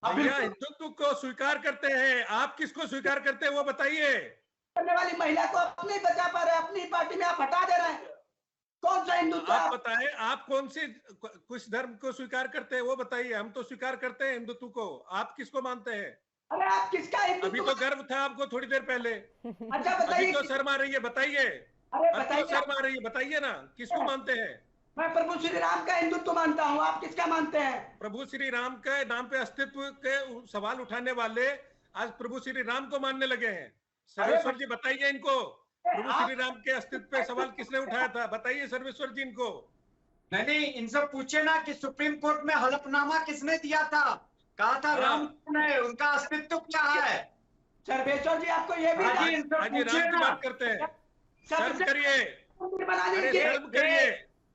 भैया, हिंदुत्व को स्वीकार करते हैं, आप किसको स्वीकार करते हैं वो बताइए। करने वाली महिला को आप नहीं बचा पा रहे, अपनी पार्टी में आप हटा दे रहे हैं। कौन सा हिंदुत्व? आप बताएं, आप कौन से कुछ धर्म को स्वीकार करते हैं वो बताइए। हम तो स्वीकार करते हैं हिंदुत्व को, आप किसको मानते हैं? अरे आप किसका हिंदुत्व? अभी तो गर्व था आपको थोड़ी देर पहले। अच्छा बताइए, अभी तो शर्म आ रही है, बताइए। अरे बताइए, शर्म आ रही है, बताइए ना, किसको मानते हैं? मैं प्रभु श्री राम का हिंदुत्व मानता हूँ, आप किसका मानते हैं? प्रभु श्री राम के नाम पे अस्तित्व के सवाल उठाने वाले आज प्रभु श्री राम को मानने लगे हैं। सर्वेश्वर जी बताइए इनको, प्रभु श्री राम के अस्तित्व पे सवाल किसने उठाया था? बताइए सर्वेश्वर जी इनको। नहीं, इनसे पूछे ना कि सुप्रीम कोर्ट में हलफनामा किसने दिया था, कहा था राम ने, उनका अस्तित्व क्या है? सर्वेश्वर जी आपको ये भी आज राम की बात करते हैं, शर्म करिए, शर्म करिए।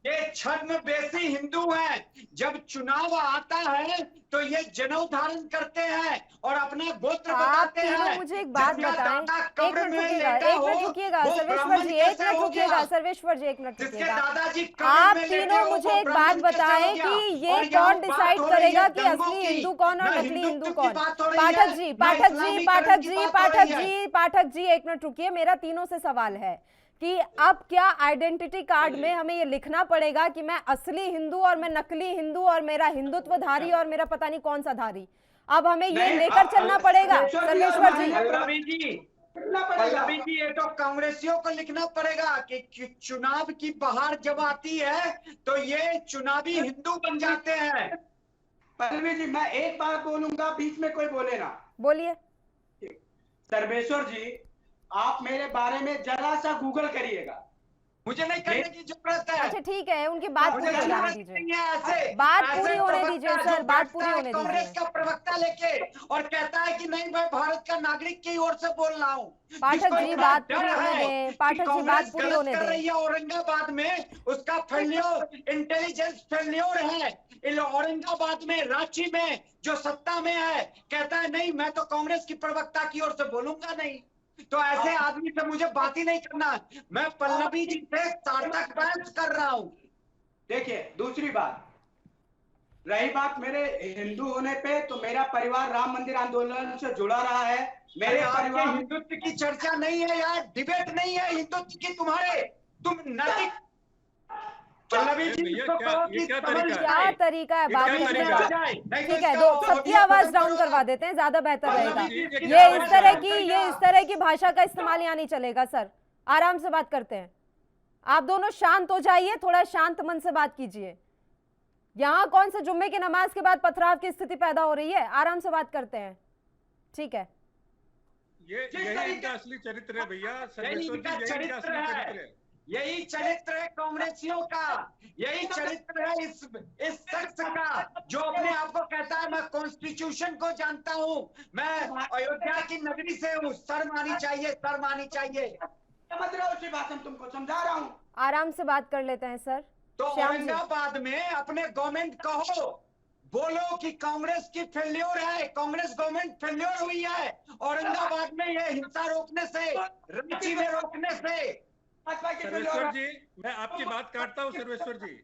ये छद्मवेशी हिंदू हैं, जब चुनाव आता है तो ये जनेऊ धारण करते हैं और अपना गोत्र बताते हैं। मुझे एक बात बताएं, एक मिनट रुकिएगा सर्वेश्वर जी, एक मिनट रुकिएगा सर्वेश्वर जी, एक मिनट रुकिएगा। आप तीनों मुझे एक बात बताएं कि ये कौन डिसाइड करेगा कि असली हिंदू कौन और नकली हिंदू कौन? पाठक जी, पाठक जी, पाठक जी, पाठक जी, पाठक जी, एक मिनट रुकिए, मेरा तीनों से सवाल है कि अब क्या आइडेंटिटी कार्ड में हमें ये लिखना पड़ेगा कि मैं असली हिंदू और मैं नकली हिंदू और मेरा हिंदुत्वधारी और मेरा पता नहीं कौन सा धारी, अब हमें ये लेकर चलना पड़ेगा सर्वेश्वर जी। पल्लवी जी ये तो कांग्रेसियों को लिखना पड़ेगा कि चुनाव की बहार जब आती है तो ये चुनावी हिंदू बन जाते हैं। पल्लवी जी मैं एक बात बोलूंगा, बीच में कोई बोले ना। बोलिए। सर्वेश्वर जी आप मेरे बारे में जरा सा गूगल करिएगा, मुझे नहीं करने की जरूरत है। अच्छा ठीक है, उनकी बात पूरी होने दीजिए, बात पूरी होने दीजिए सर, बात पूरी होने दीजिए। कांग्रेस का प्रवक्ता लेके और कहता है कि नहीं मैं भारत का नागरिक की ओर से बोल रहा हूँ। पाठक जी बात पूरी होने दें, पाठक जी बात पूरी होने कर रही दें। है औरंगाबाद में, उसका फेल्योर इंटेलिजेंस फेल्योर है। औरंगाबाद में, रांची में जो सत्ता में है कहता है नहीं मैं तो कांग्रेस की प्रवक्ता की ओर से बोलूंगा नहीं। तो ऐसे आदमी से मुझे बात ही नहीं करना। मैं पल्लवी जी से सार्थक बहस कर रहा हूं। देखिए दूसरी बात, रही बात मेरे हिंदू होने पे, तो मेरा परिवार राम मंदिर आंदोलन से जुड़ा रहा है। मेरे परिवार हिंदुत्व की चर्चा नहीं है यार, डिबेट नहीं है हिंदुत्व की। तुम नैतिक पल्लवी जी क्या तरीका है बात करने का? ठीक है, दो सबकी आवाज डाउन करवा देते हैं, ज्यादा बेहतर रहेगा। ये इस तरह की भाषा का इस्तेमाल यहाँ नहीं चलेगा सर, आराम से बात करते हैं। आप दोनों शांत हो जाइए, थोड़ा शांत मन से बात कीजिए। यहाँ कौन से जुम्मे की नमाज के बाद पथराव की स्थिति पैदा हो रही है? आराम से बात करते हैं, ठीक है। यही इनका असली चरित्र है भैया, सर्वेश्वर जी, यही इनका असली चरित्र है। यही चरित्र है कांग्रेसियों का, यही चरित्र है इस शख्स का जो अपने आप को कहता है मैं कॉन्स्टिट्यूशन को जानता हूँ, मैं अयोध्या की नगरी से हूँ। शर्म आनी चाहिए, शर्म आनी चाहिए। समझ रहे हो उसी बात हम तुमको समझा रहा हूँ। आराम से बात कर लेते हैं सर। तो औरंगाबाद में अपने गवर्नमेंट कहो, बोलो कि कांग्रेस की फेल्योर है, कांग्रेस गवर्नमेंट फेल्योर हुई है औरंगाबाद में, ये हिंसा रोकने से, रांची में रोकने से। सर्वेश्वर जी मैं आपकी बात काटता हूँ सर्वेश्वर जी,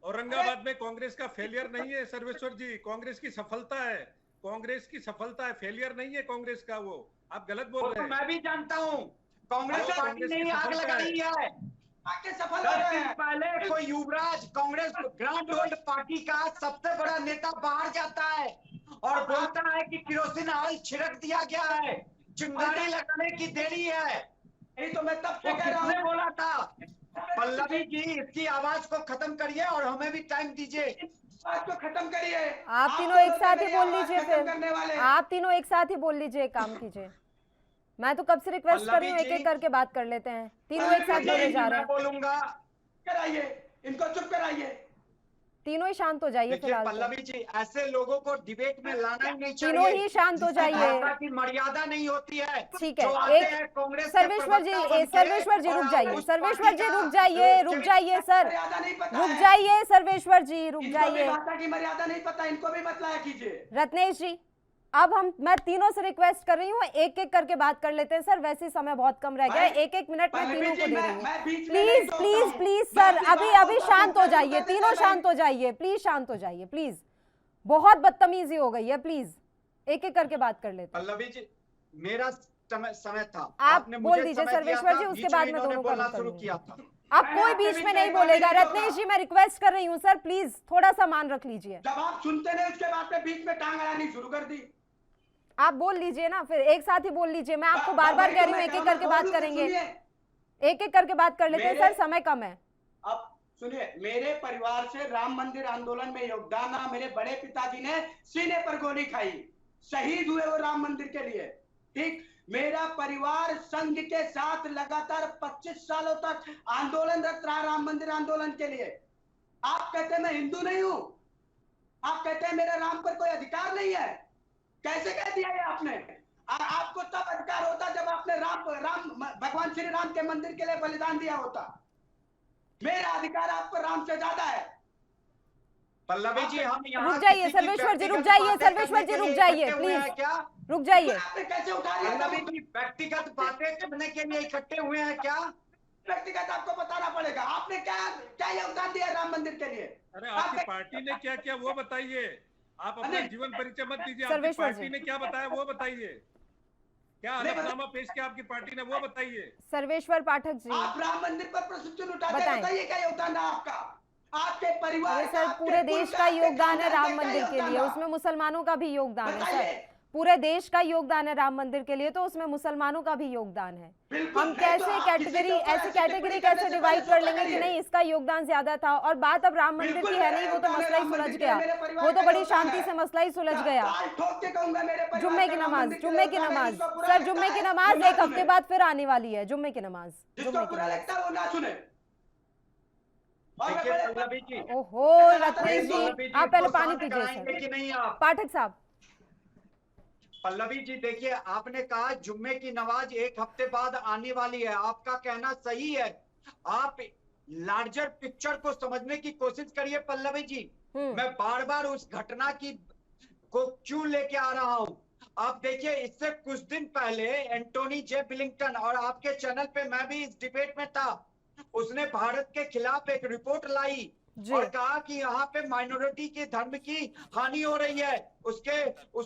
औरंगाबाद में कांग्रेस का फेलियर नहीं है सर्वेश्वर जी, कांग्रेस की सफलता है, कांग्रेस की सफलता है, फेलियर नहीं है कांग्रेस का। वो आप गलत बोल रहे हैं। मैं भी जानता हूँ कांग्रेस पार्टी ने आग लगाई है। सफल पहले कोई युवराज कांग्रेस ग्रांड ओल्ड पार्टी का सबसे बड़ा नेता बाहर जाता है और बोलता है कि किरोसिन ऑयल छिड़क दिया गया है, चिंगारी लगाने की देरी है। यही तो मैं तब से कह रहा हूँ, बोला था। पल्लवी जी इसकी आवाज को खत्म करिए और हमें भी टाइम दीजिए। आवाज को खत्म करिए। आप तीनों एक साथ ही बोल लीजिए, फिर आप तीनों एक साथ ही बोल लीजिए, काम कीजिए। मैं तो कब से रिक्वेस्ट कर रही हूँ, एक एक करके बात कर लेते हैं। तीनों एक साथ बोले जा रहे हैं। बोलूंगा, कराइए इनको, चुप कराइए। तीनों ही शांत हो जाइए फिलहाल। पल्लवी जी ऐसे लोगों को डिबेट में लाना ही नहीं चाहिए। तीनों ही शांत हो जाइए, की मर्यादा नहीं होती है। ठीक है। एक सर्वेश्वर जी रुक जाइए, सर्वेश्वर जी रुक जाइए, रुक जाइए सर, रुक जाइए सर्वेश्वर जी, रुक जाइए। भाषा की मर्यादा नहीं पता, इनको भी बताया कीजिए। रत्नेश जी अब मैं तीनों से रिक्वेस्ट कर रही हूँ, एक एक करके बात कर लेते हैं सर, वैसे समय बहुत कम रह गया है, एक एक मिनट में तीनों को दे रही हूँ। प्लीज प्लीज प्लीज सर, अभी शांत हो जाइए, तीनों शांत हो जाइए, प्लीज शांत हो जाइए प्लीज, बहुत बदतमीजी हो गई है, प्लीज एक एक करके बात कर लेते हैं। पल्लवी जी मेरा समय था, आप बोल दीजिए सर्वेश्वर जी, उसके बाद मैं दोनों का शुरू किया था। अब कोई बीच में नहीं बोलेगा। रत्नेश जी मैं रिक्वेस्ट कर रही हूँ सर, प्लीज थोड़ा सा मान रख लीजिए। जब आप सुनते नहीं उसके बाद में बीच में टांग अड़ानी शुरू कर दी। आप बोल लीजिए ना, फिर एक साथ ही बोल लीजिए। मैं आपको बार बार कह रही हूँ एक एक करके बात करेंगे, एक एक करके बात कर लेते हैं सर, समय कम है। अब सुनिए, मेरे परिवार से राम मंदिर आंदोलन में योगदान रहा। मेरे बड़े पिताजी ने सीने पर गोली खाई, शहीद हुए वो राम मंदिर के लिए। ठीक, मेरा परिवार संघ के साथ लगातार 25 सालों तक आंदोलनरत रहा राम मंदिर आंदोलन के लिए। आप कहते हैं मैं हिंदू नहीं हूं, आप कहते हैं मेरा राम पर कोई अधिकार नहीं है। कैसे कह दिया ये आपने? आपको तब अधिकार होता जब आपने राम भगवान श्री राम के मंदिर के लिए बलिदान दिया होता। मेरा अधिकार आपको राम से ज्यादा है। पल्लवी जी हम रुक जाइए सर्वेश्वर जी, रुक जाइए सर्वेश्वर जी, रुक जाइए प्लीज, क्या रुक जाइए। कैसे उठा रही पल्लवी जी? व्यक्तिगत बातें करने के लिए इकट्ठे हुए हैं क्या? व्यक्तिगत आपको बताना पड़ेगा, आपने क्या योगदान दिया राम मंदिर के लिए? अरे आपकी पार्टी ने क्या किया वो बताइए, आप अपना जीवन परिचय मत दीजिए, आपकी पार्टी ने क्या बताया वो बताइए। क्या हलफनामा पेश किया आपकी पार्टी ने, वो बताइए। सर्वेश्वर पाठक जी, आप राम मंदिर पर प्रश्न उठाते, बताएं। बताइए क्या योगदान है आपका, आपके परिवार अरे का, सर, आपके पूरे कुल देश का, का आपके योगदान है खानदान राम का क्या मंदिर के योगदान लिए, है? उसमें मुसलमानों का भी योगदान है सर। बताइए। पूरे देश का योगदान है राम मंदिर के लिए, तो उसमें मुसलमानों का भी योगदान है। बिल्कुल, हम नहीं तो कैसे आप कैटेगरी, किसी के ऊपर ऐसी ऐसी कैटेगरी टिप्पणी कैसे करने से डिवाइड पहले कर सोचा लेंगे कि करिए। नहीं इसका योगदान ज्यादा था और बात अब राम मंदिर बिल्कुल की है नहीं, वो तो मेरा मसला ही योगदान है, सुलझ राम गया, मंदिर के लिए मेरे परिवार वो तो का बड़ी योगदान शांति है। से मसला ही सुलझ गया। ताल ठोक के कहूंगा मेरे परिवार जुम्मे की का राम नमाज, मंदिर के जुम्मे की योगदान है, नमाज जिसको बुरा सर, लगता जुम्मे की है, नमाज वो ना एक हफ्ते सुने। बाद फिर आने वाली है, जुम्मे की नमाज, जिसको जुम्मे की बुरा नमाज। लगता है वो ना सुने। और मैं देखिए बड़े- पल्लवी जी, ओहो रत्नेश जी, पल्लवी जी आप पहले को पानी शांत पीजिए कराएंगे सर। कि नहीं आप? पाठक साहब, पल्लवी जी देखिए, आपने कहा जुम्मे की नमाज एक हफ्ते बाद आने वाली है, आपका कहना सही है। आप लार्जर पिक्चर को समझने की कोशिश करिए पल्लवी जी। मैं बार बार उस घटना की को क्यों लेके आ रहा हूं? आप देखिए, इससे कुछ दिन पहले एंटोनी जे ब्लिंकन, और आपके चैनल पे मैं भी इस डिबेट में था, उसने भारत के खिलाफ एक रिपोर्ट लाई और कहा कि यहाँ पे माइनॉरिटी के धर्म की हानि हो रही है, उस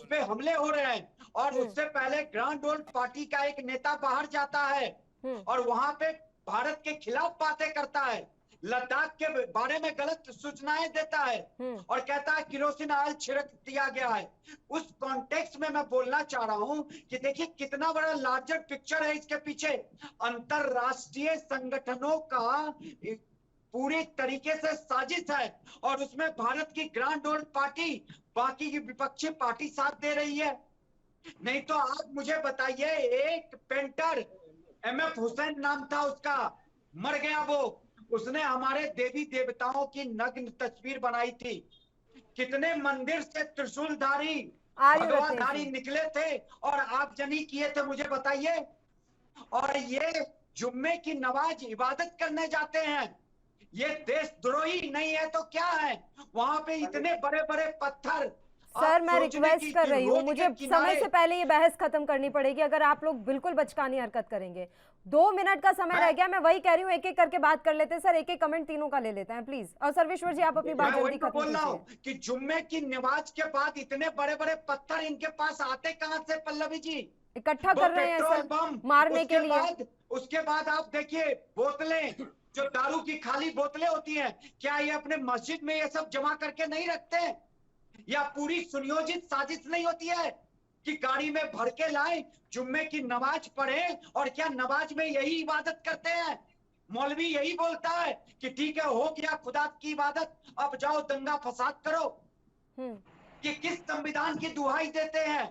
पे हमले हो रहे हैं। और उससे पहले ग्रांड ओल्ड पार्टी का एक नेता बाहर जाता है और वहां पे भारत के खिलाफ बातें करता है, लद्दाख के बारे में गलत सूचनाएं देता है और कहता है किरोसिन ऑयल छिड़क दिया गया है। उस कॉन्टेक्स्ट में मैं बोलना चाह रहा हूं कि देखिए कितना बड़ा लार्जर पिक्चर है इसके पीछे। अंतरराष्ट्रीय संगठनों का पूरी तरीके से साजिश है और उसमें भारत की ग्रांड ओल्ड पार्टी, बाकी की विपक्षी पार्टी साथ दे रही है। नहीं तो आप मुझे बताइए, एक पेंटर एमएफ हुसैन नाम था उसका, मर गया वो, उसने हमारे देवी देवताओं की नग्न तस्वीर बनाई थी। कितने मंदिर से त्रिशूलधारी, भगवाधारी निकले थे और आप जनी किए थे, मुझे बताइए। और ये जुम्मे की नमाज इबादत करने जाते हैं, ये देशद्रोही नहीं है तो क्या है? वहां पे इतने बड़े बड़े पत्थर। सर मैं रिक्वेस्ट कर रही हूँ, मुझे समय से पहले ये बहस खत्म करनी पड़ेगी अगर आप लोग बिल्कुल बचकानी हरकत करेंगे। 2 मिनट का समय रह गया, मैं वही कह रही हूँ, एक एक करके बात कर लेते हैं सर, एक एक कमेंट तीनों का ले लेते हैं प्लीज। और सर्वेश्वर जी आप अपनी बात जल्दी खत्म बोल रहा हूँ कि जुम्मे की नमाज के बाद इतने बड़े बड़े पत्थर इनके पास आते कहाँ से पल्लवी जी? इकट्ठा कर रहे हैं सर मारने के लिए। उसके बाद आप देखिए बोतलें, जो दारू की खाली बोतलें होती हैं, क्या ये अपने मस्जिद में ये सब जमा करके नहीं रखते हैं? या पूरी सुनियोजित साजिश नहीं होती है कि गाड़ी में भर के लाए, जुम्मे की नमाज पढ़े और क्या नमाज में यही इबादत करते हैं? मौलवी यही बोलता है कि ठीक है हो गया खुदा की इबादत, अब जाओ दंगा फसाद करो। कि किस संविधान की दुहाई देते हैं?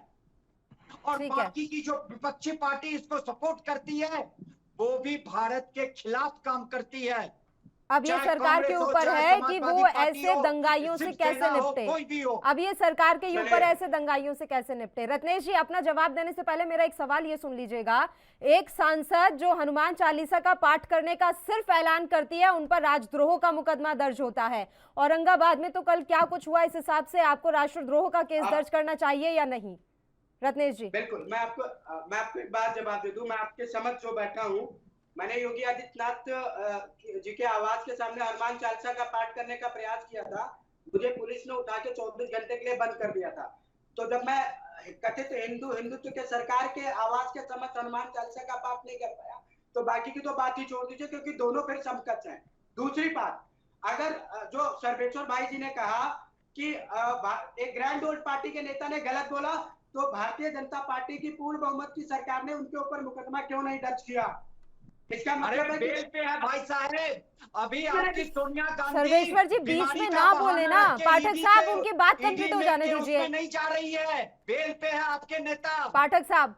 और बाकी की जो विपक्षी पार्टी इसको सपोर्ट करती है वो भी भारत के खिलाफ काम करती है। अब ये सरकार के ऊपर है कि वो ऐसे दंगाइयों से कैसे निपटे, अब ये सरकार के ऊपर ऐसे दंगाइयों से कैसे निपटे। रत्नेश जी अपना जवाब देने से पहले मेरा एक सवाल ये सुन लीजिएगा, एक सांसद जो हनुमान चालीसा का पाठ करने का सिर्फ ऐलान करती है उन पर राजद्रोह का मुकदमा दर्ज होता है। औरंगाबाद में तो कल क्या कुछ हुआ, इस हिसाब से आपको राष्ट्रद्रोह का केस दर्ज करना चाहिए या नहीं? रत्नेश जी बिल्कुल, मैं आपको एक बात जवाब दे दूं। मैं आपके समक्ष जो बैठा हूं, मैंने योगी आदित्यनाथ जी के आवाज के सामने हनुमान चालीसा का पाठ करने का प्रयास किया था, मुझे पुलिस ने उठा के 24 घंटे के लिए बंद कर दिया था। तो जब मैं कथित हिंदुत्व के सरकार के आवाज के समक्ष हनुमान चालीसा का पाठ नहीं कर पाया तो बाकी की तो बात ही छोड़ दीजिए, क्योंकि दोनों फिर समकक्ष हैं। दूसरी बात, अगर जो सर्वेश्वर भाई जी ने कहा कि एक ग्रैंड ओल्ड पार्टी के नेता ने गलत बोला, तो भारतीय जनता पार्टी की पूर्ण बहुमत की सरकार ने उनके ऊपर मुकदमा क्यों नहीं दर्ज किया? इसका मतलब है बेल पे है भाई साहब। अभी आपकी सोनिया गांधी, सर्वेश्वर जी बीच में ना बोले ना, पाठक साहब उनकी बात कंप्लीट हो जाने दीजिए। नहीं जा रही है, बेल पे है आपके नेता। पाठक साहब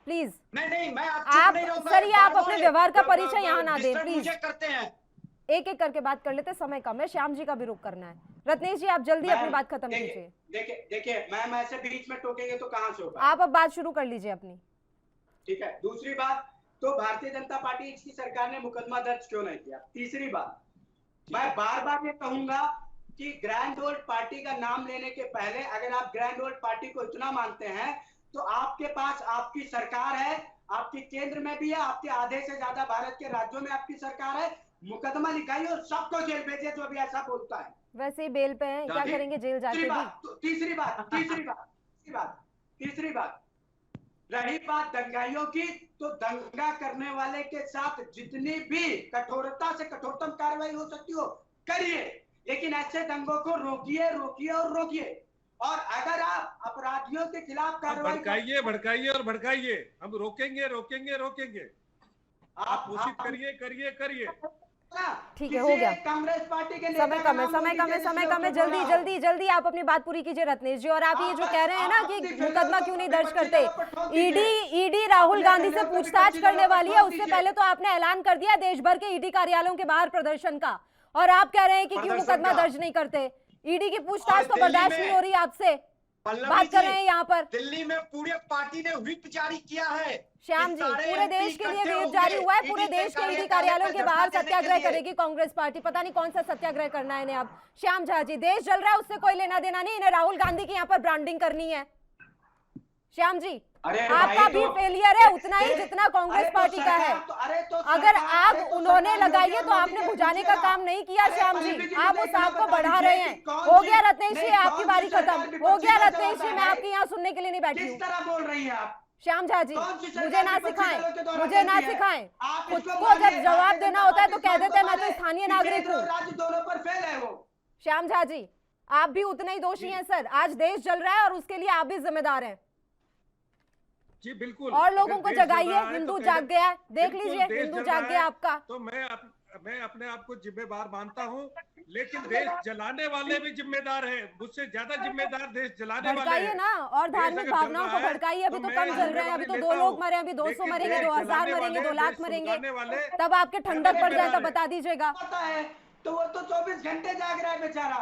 प्लीज। नहीं मैं आप सर ये आप अपने व्यवहार का परिचय यहाँ ना दें प्लीज। करते हैं एक एक करके बात कर लेते, समय कम है, श्याम जी का भी रुख करना है। रत्नेश जी आप जल्दी अपनी बात खत्म कीजिए। देखिए मैम ऐसे बीच में टोकेंगे तो कहां से होगा? आप अब बात शुरू कर लीजिए अपनी। ठीक है, दूसरी बात, तो भारतीय जनता पार्टी की सरकार ने मुकदमा दर्ज क्यों नहीं किया? तीसरी बात, मैं बार बार ये कहूंगा कि ग्रैंड ओल्ड पार्टी का नाम लेने के पहले अगर आप ग्रैंड ओल्ड पार्टी को इतना मानते हैं तो आपके पास आपकी सरकार है, आपकी केंद्र में भी है, आपके आधे से ज्यादा भारत के राज्यों में आपकी सरकार है, मुकदमा लिखाइए और सबको जेल भेजिए जो भी ऐसा बोलता है। वैसे ही बेल पे हैं, क्या करेंगे जेल जाके भी? तीसरी बात तीसरी बात, रही बात दंगाइयों की, तो दंगा करने वाले के साथ जितनी भी कठोरता से कठोरतम कार्रवाई हो सकती हो करिए, लेकिन ऐसे दंगों को रोकिए रोकिए और रोकिए। और अगर आप अपराधियों के खिलाफ कार्रवाई भड़काइए भड़काइए और भड़काइए, हम रोकेंगे रोकेंगे रोकेंगे। आप कोशिश करिए करिए करिए। ठीक है, हो गया। कांग्रेस पार्टी के समय कम है, समय कम है। जल्दी जल्दी जल्दी आप अपनी बात पूरी कीजिए रत्नेश जी। और आप ये जो कह रहे हैं ना कि मुकदमा क्यों नहीं दर्ज करते, ईडी राहुल गांधी से पूछताछ करने वाली है, उससे पहले तो आपने ऐलान कर दिया देश भर के ईडी कार्यालयों के बाहर प्रदर्शन का, और आप कह रहे हैं कि क्यों मुकदमा दर्ज नहीं करते। ईडी की पूछताछ तो बर्दाश्त नहीं हो रही आपसे, बात कर रहे हैं यहाँ पर। दिल्ली में पूरे पार्टी ने व्हिप जारी किया है। श्याम जी, पूरे देश के लिए व्हिप जारी हुआ है, पूरे देश के ईडी कार्यालयों के बाहर सत्याग्रह करेगी कांग्रेस पार्टी। पता नहीं कौन सा सत्याग्रह करना है इन्हें अब। श्याम झा जी, देश जल रहा है, उससे कोई लेना देना नहीं, इन्हें राहुल गांधी की यहाँ पर ब्रांडिंग करनी है। श्याम जी, आपका भी फेलियर है उतना ही जितना कांग्रेस पार्टी का है। अगर आग उन्होंने लगाई है तो आपने बुझाने का काम नहीं किया श्याम जी, आप उस आग को बढ़ा रहे हैं। हो गया रत्नेश जी, आपकी बारी खत्म। हो गया रत्नेश जी, मैं आपके यहाँ सुनने के लिए नहीं बैठी हूँ। किस तरह बोल रही हैं आप? श्याम झा जी, मुझे ना सिखाएं, मुझे ना सिखाएं। खुद को जब जवाब देना होता है तो कह देते हैं मैं तो स्थानीय नागरिक हूँ। राज्य दोनों पर फेल है वो। श्याम झा जी, आप भी उतने ही दोषी हैं सर। आज देश जल रहा है और उसके लिए आप भी जिम्मेदार हैं। जी बिल्कुल। और लोगों को जगाइए, हिंदू जाग गया है, देख लीजिए, हिंदू जाग गया आपका। तो मैं अपने आप को जिम्मेदार मानता हूँ, लेकिन देश जलाने वाले भी जिम्मेदार हैं, मुझसे ज्यादा जिम्मेदार देश जलाने वाले हैं। भड़काइए ना, और धार्मिक भावनाओं को भड़काइए। अभी तो कम जल रहे हैं, अभी तो 2 लोग मरे, अभी 200 मरेंगे, 2000 मरेंगे, 2 लाख मरेंगे, तब आपके ठंडक पड़ जाए तब बता दीजिएगा। तो वो तो 24 घंटे जाग रहा है बेचारा,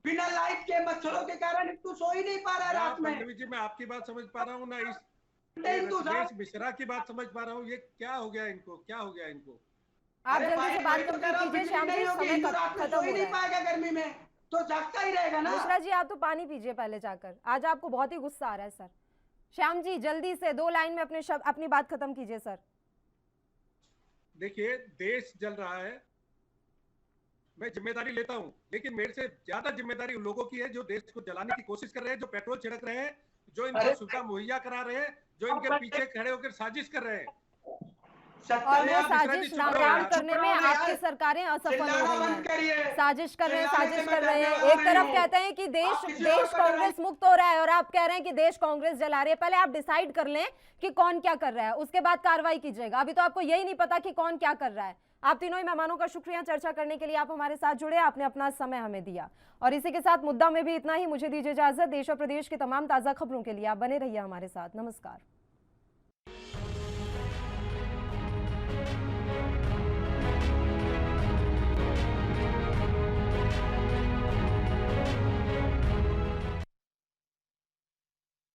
बिना लाइट के, मच्छरों के कारण तू सो ही नहीं पा रहा है रात में। जी, मैं आपकी बात समझ पा रहा हूँ ना, इस मिश्रा की बात समझ पा रहा हूँ। ये क्या हो गया इनको, क्या हो गया इनको? आप जल्दी से बात कंप्लीट कीजिए श्याम जी, समय खत्म हो रहा है। गर्मी में तो जागता ही रहेगा ना। मिश्रा जी, आप तो पानी पीजिए पहले जाकर, आज आपको बहुत ही गुस्सा आ रहा है सर। श्याम जी, जल्दी से 2 लाइन में अपनी बात खत्म कीजिए सर। देखिए, देश जल रहा है, मैं जिम्मेदारी लेता हूं, लेकिन मेरे से ज्यादा जिम्मेदारी उन लोगों की है जो देश को जलाने की कोशिश कर रहे हैं, जो पेट्रोल छिड़क रहे हैं, जो इनको सुविधा मुहैया करा रहे हैं, जो इनके पीछे खड़े होकर साजिश कर रहे हैं। और वो साजिश नाकाम करने में आपकी सरकारें असफल हो रही हैं। साजिश कर रहे हैं। एक तरफ कहते हैं कि देश कांग्रेस मुक्त हो रहा है और आप कह रहे हैं कि देश कांग्रेस जला रही है। पहले आप डिसाइड कर लें कि कौन क्या कर रहा है, उसके बाद कार्रवाई कीजिएगा। अभी तो आपको यही नहीं पता कि कौन क्या कर रहा है। आप तीनों ही मेहमानों का शुक्रिया चर्चा करने के लिए, आप हमारे साथ जुड़े, आपने अपना समय हमें दिया। और इसी के साथ मुद्दा में भी इतना ही। मुझे दीजिए इजाजत। देश और प्रदेश की तमाम ताजा खबरों के लिए आप बने रहिए हमारे साथ। नमस्कार।